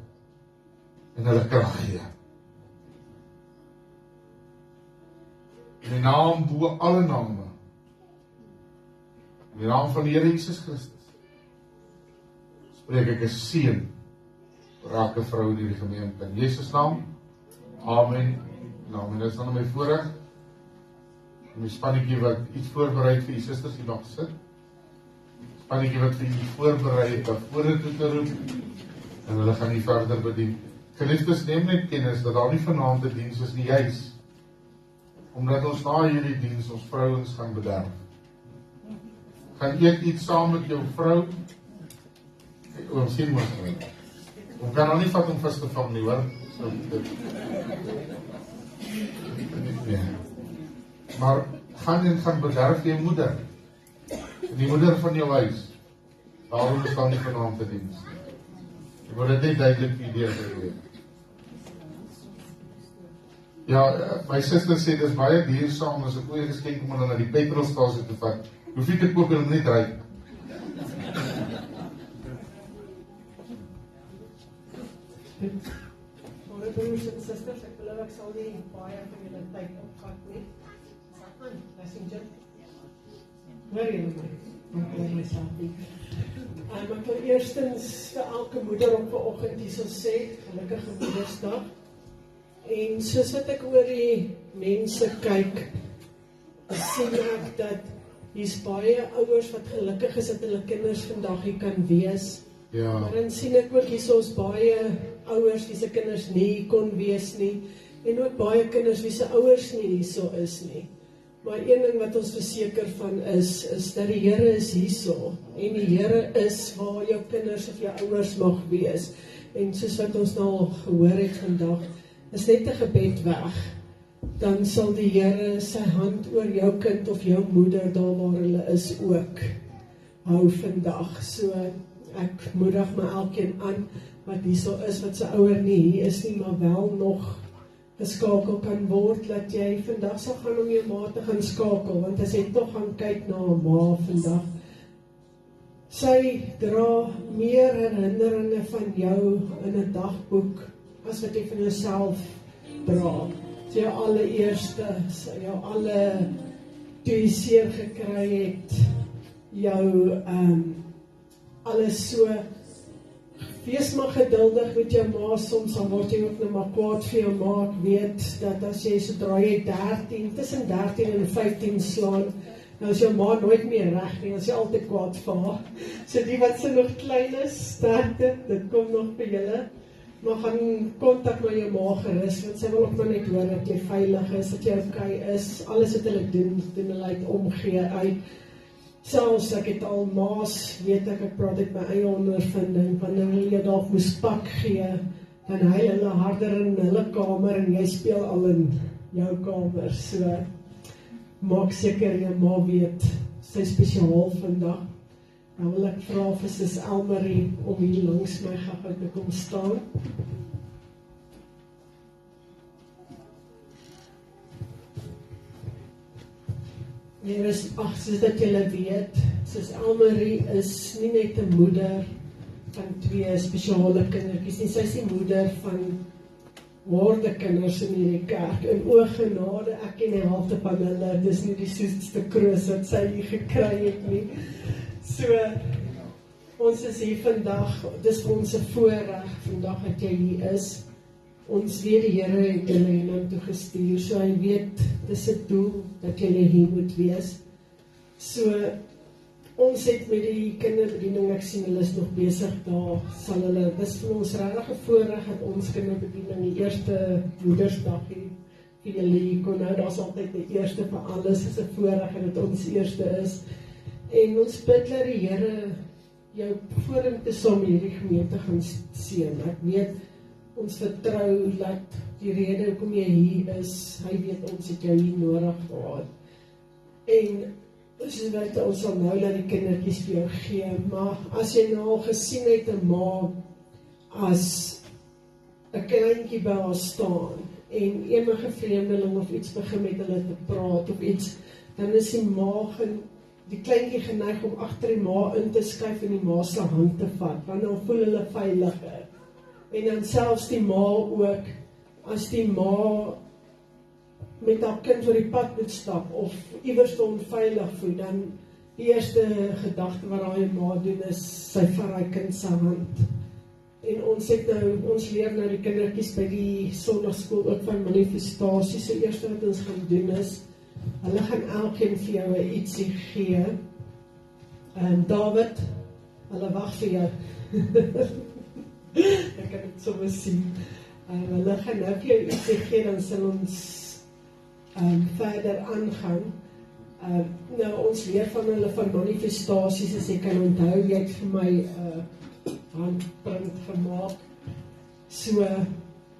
en hulle krag gee. In die naam bo alle name, in die naam van die Here Jesus Christus, spreek ek 'n seën vir elke vrou in hierdie gemeente. In Jesus naam, amen. Nou, dit is dan my voorreg, en die spannetjie wat iets voorberei vir die susters die mag sit. Spannetjie wat vir die voorberei het, vore toe te roep, en hulle gaan nie verder bedien. Geliefdes, neem net kennis, dat daar nie vanaand 'n diens is nie, juis, omdat ons na hierdie diens ons vrouens gaan bederf. Gaan eet iets saam met jou vrou, oom sien maar, ons kan nou nie vat om vis te vang nie, hoor. Ja. Maar gaan bederf jou moeder, en die moeder van jou huis. Daarom is dan nie vanaand te diens. Ek wil dit net duidelik vir die gee. Ja, my suster sê, dit is baie duursaam, as 'n goeie geskenk om hulle na die petrolstasie te vat. Hoef nie te koop en hom net ry. Môre broers en susters, ek belowe ek sal nie baie van julle tyd opvat nie. Messenger. Hoor julle my? Ek hoor myself nie. Ek wil eerstens vir elke moeder op vanoggend hierso sê, gelukkige Moedersdag. En soos wat ek oor die mense kyk, sien ek dat hier's baie ouers wat gelukkig is dat hulle kinders vandag hier kan wees. Ja. Maar dan sien ek ook hierso is baie ouers wie se kinders nie kon wees nie, en ook baie kinders wie se ouers nie hierso is nie. Maar een ding wat ons verseker van is dat die Here is hierso, en die Here is waar jou kinders of jou ouers mag wees. En soos wat ons nou al gehoor het vandag, is net 'n gebed weg, dan sal die Here sy hand oor jou kind of jou moeder daar waar hulle is ook hou vandag. So ek moedig my elkeen aan wat hierso is, wat sy ouer nie hier is nie, maar wel nog geskakel kan word, dat jy vandag sal gaan om jou ma te gaan skakel, want as jy toch gaan kyk na 'n ma vandag, sy dra meer herinneringe van jou in 'n dagboek, as wat jy van jouself dra. So jou allereerste, jou alle toe jy seer gekry het, jou alles so. Wees maar geduldig met jou ma, soms dan word jy ook nou maar kwaad vir jou ma. Ek weet dat as jy sodra jy 13, tussen 13 en 15 slaan, nou is jou ma nooit meer reg nie, as jy altyd kwaad vir haar. So die wat se nog klein is, sterkte, dit kom nog vir julle. maar gaan kontak met jou ma gerus, want sy wil ook maar net hoor dat jy veilig is, dat jy okay is, alles wat hulle doen hulle uit omgee uit. Selfs ek het al maas, weet ek praat uit my eie ondervinding, wanneer hulle jou dalk moes pak gee, dan hy hulle harder in hulle kamer en jy speel al in jou kamer, so maak seker jou ma weet, sy spesiaal vandag. Dan wil ek vra vir Sis Elmarie om hier langs my gou te kom staan. Soos dat julle weet, Sis Elmarie is nie net 'n moeder van 2 spesiale kindertjies nie, sy is die moeder van woordekinders in hierdie kerk, en o genade, ek ken die helfte van hulle, dis nie die soetste kroos wat sy hier gekry het nie. So, ons is hier vandag, dis vir ons 'n voorreg, vandag dat jy hier is. Ons weet die Here het julle hiernatoe gestuur, so hy weet, dis 'n doel, dat julle hier moet wees. So, ons het met die kinderbediening, ek sien hulle is nog besig daar, sal hulle, dis vir ons regtig 'n voorreg dat ons kinderbediening die eerste Woensdag vir julle hier kon nou, daar's altyd die eerste vir alles, is 'n voorreg en dat ons eerste is. En ons bid dat die Here jou vorentoe saam hierdie gemeente gaan seën. Ek weet, ons vertrou dat die rede hoekom jy hier is, hy weet ons het jou hier nodig gehad. En soos weet, ons sal nou dat die kindertjies vir jou gee, maar as jy nou al gesien het 'n ma as 'n kleintjie by haar staan en enige vreemdeling of iets begin met hulle te praat of iets, dan is die kleintjie geneig om agter die ma in te skuif en die ma se hand te vat, want dan voel hulle veiliger. En dan selfs die ma ook, as die ma met haar kind oor die pad moet stap, of iewers onveilig voel, dan die eerste gedagte wat daai ma doen is, sy vat haar kind se hand. En ons leer nou die kindertjies by die sondagskool ook van manifestasie, so eerste wat ons gaan doen is, hulle gaan elkeen vir jou ietsie gee. David, hulle wag vir jou. Ek kan dit sommer sien. Hulle gaan nou vir jou ietsie gee, dan sal ons verder aangaan. Nou, ons leer van hulle van manifestasies, as jy kan onthou, jy het vir my handprint gemaak. So,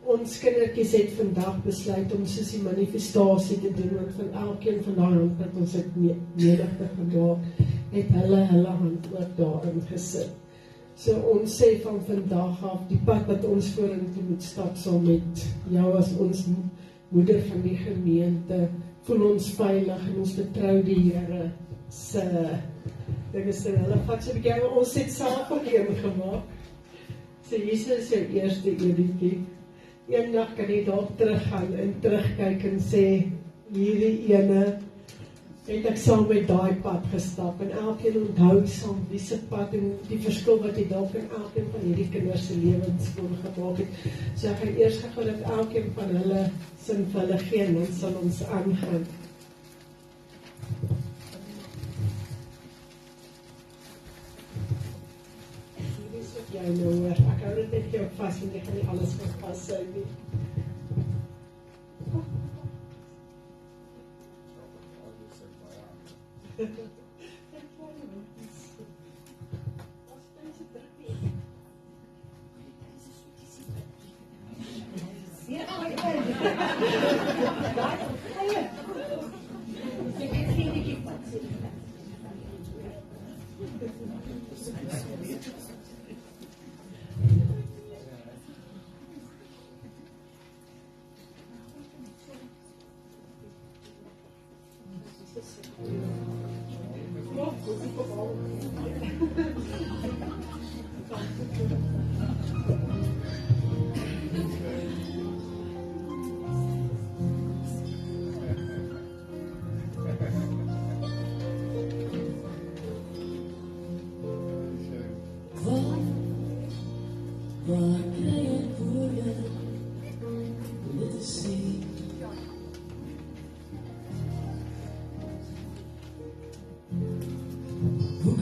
ons kindertjies het vandag besluit om soos die manifestasie te doen, want van elkeen van daai hand wat ons het nodig te gemaak, het hulle hand ook daarin gesit. So ons sê van vandag af, die pad wat ons vorentoe moet stap, saam met jou as ons moeder van die gemeente, voel ons veilig en ons vertrou die Here se, ek is hulle vat so 'n bietjie, ons het self ook een gemaak. So Jesus is jou eerste editjie. Eendag kan jy dalk teruggaan en terugkyk en sê, hierdie ene het ek saam met daai pad gestap, en elkeen onthou saam wie se pad en die verskil wat jy dalk in elkeen van hierdie kinders se lewens kon gemaak het. So ek gaan eers gou dat elkeen van hulle sin vir hulle gee, en dan sal ons aangaan. Hierdie is wat jy nou hoor. Ek hou dit net jou vas, want jy gaan nie alles vas hou nie. Who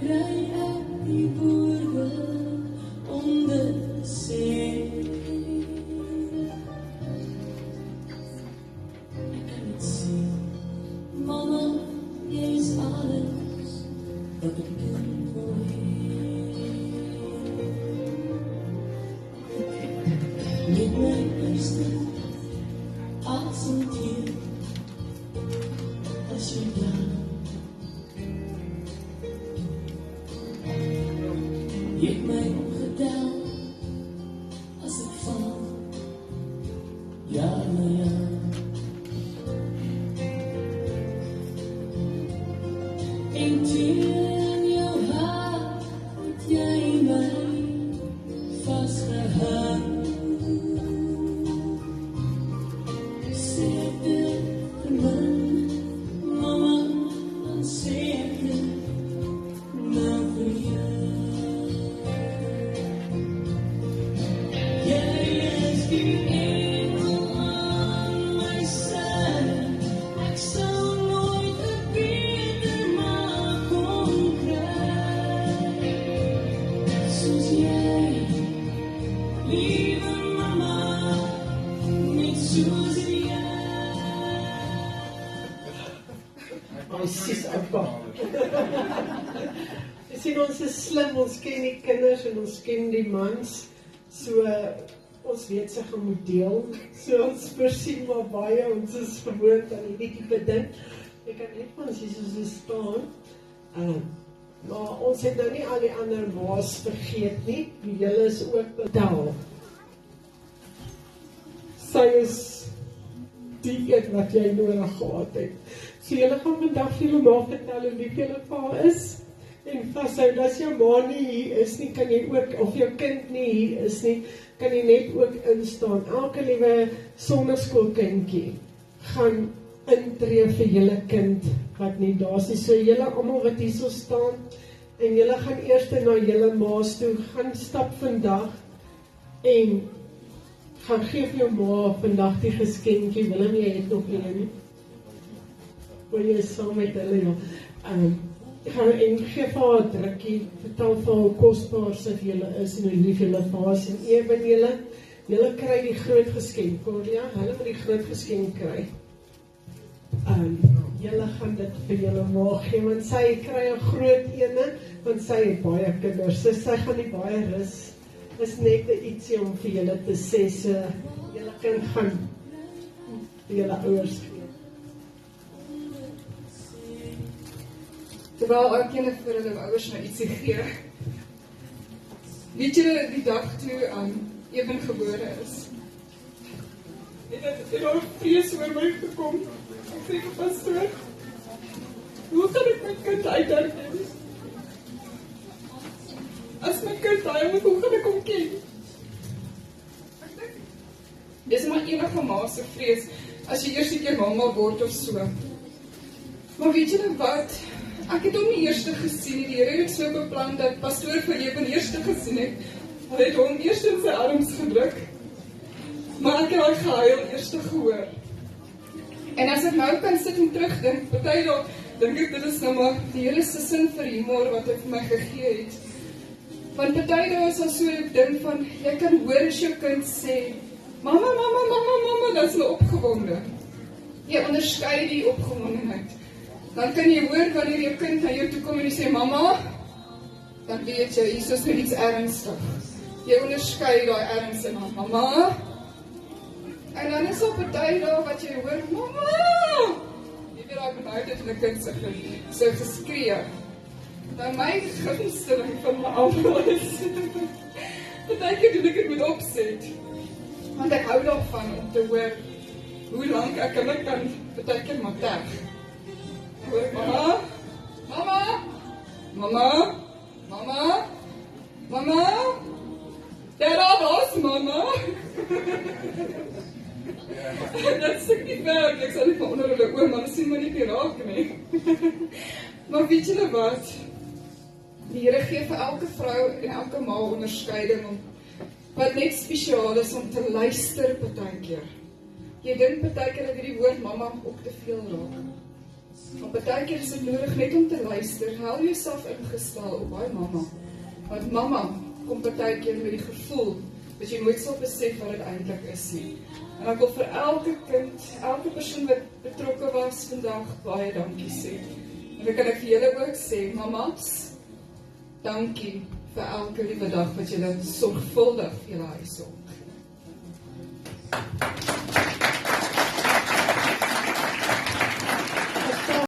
kry ek die woorde om dit te sê. Ek kan dit sien, mama, jy is alles wat ek kind wil hee. Met my beste assemteer as jy plan. Jy het my opgetel as ek val, ja na ja. En teen jou hart het jy my vastgehou. Sê ek dit te min, mama, dan sê ek dit nou vir jou. Jy is die engel aan my sy, ek sal nooit 'n beter maat kon kry. Soos jy, liewe mama, net soos jy. My sis oupa. Jy sien, ons is slim, ons ken die kinders en ons ken die mans, so ons weet sy gaan moet deel, so ons voorsien maar baie, ons is gewoond aan hierdie tipe ding. Ek kan net van sê soos dit staan, maar ons het nou nie al die ander maas vergeet nie, die julle is ook betaal. Sy is die een wat jy nodig gehad het. So julle gaan vandag vir julle ma vertel hoe lief julle pa is, en vashou, as jou ma nie hier is nie, kan jy ook, of jou kind nie hier is nie, kan jy net ook instaan. Elke liewe sonderskoolkindjie gaan intree vir julle kind wat nie daar is nie. So julle almal wat hier so staan, en julle gaan eers na julle ma's toe, gaan stap vandag, en gaan gee vir jou ma vandag die geskenkie. Willem, jy het nog een, wil jy saam met hulle, ja. Gaan en gee vir haar 'n drukkie, vertel vir haar hoe kosbaar sy vir julle is, en hoe lief julle pa is, en ewen julle kry die groot geskenk, Corlia, hulle moet die groot geskenk kry. Julle gaan dit vir julle ma gee, want sy kry 'n groot ene, want sy het baie kinders, so sy gaan nie baie rus, is net ietsie om vir julle te sê, so julle kan gaan vir julle ouers gee. Terwyl ek julle vir hulle ouers nou ietsie gee. Weet julle die dag toe Eben gebore is? Het al vrees oor my gekom. Ek sê vir pastoor, hoe kan ek my kind uitdaging? As my kind daai moet, hoe gaan ek hom ken? Dis maar enige ma se vrees, as jy eerste keer mamma word of so. Maar weet julle wat? Ek het hom nie eerste gesien nie, die Here het so beplan dat pastoor vir Eben eerste gesien het. Hy het hom eerst in sy arms gedruk, maar ek het al gehuil eerste gehoor. En as ek nou kan sit en terugdink, party dae dink ek dit is nou maar die Here se sin vir humor wat hy vir my gegee het. Want party dae is al so 'n ding van, jy kan hoor as jou kind sê, mama, mama, mama, mama, dat is my opgewonde. Jy onderskei die opgewondenheid. Dan kan jy hoor wanneer jou kind na jou toe kom en jy sê, mama, dan weet jy, hier is nou iets ernstig. Jy onderskei daai erns in haar, mama. En dan is op 'n party dae wat jy hoor, mama! Jy weet daai benauwdheid in 'n kind so geskree. Dan my gunsteling van my almal is, partykeer doen ek dit met opset. Want ek hou daarvan om te hoor hoe lank ek hulle kan partykeer maar teg. Hoor, mama, mama, mama, mama, mama, ja, daar was mama. Dat is ek nie werk, ek sal nie van onder hulle oor, maar dan sien my nie raak nie. Maar weet julle wat? Die Here gee vir elke vrou en elke ma onderskeiding om wat net spesiaal is om te luister partykeer. Jy dink partykeer dat hierdie woord mama ook te veel raak. Maar partykeer is dit nodig net om te luister. Hou jouself ingestel op daai mamma. Want mamma kom partykeer met die gevoel dat jy nooit sal besef wat dit eintlik is nie. En ek wil vir elke kind, elke persoon wat betrokke was vandag baie dankie sê. En dan kan ek vir julle ook sê, mamas, dankie vir elke liewe dag wat julle sorgvuldig vir julle huis opgee.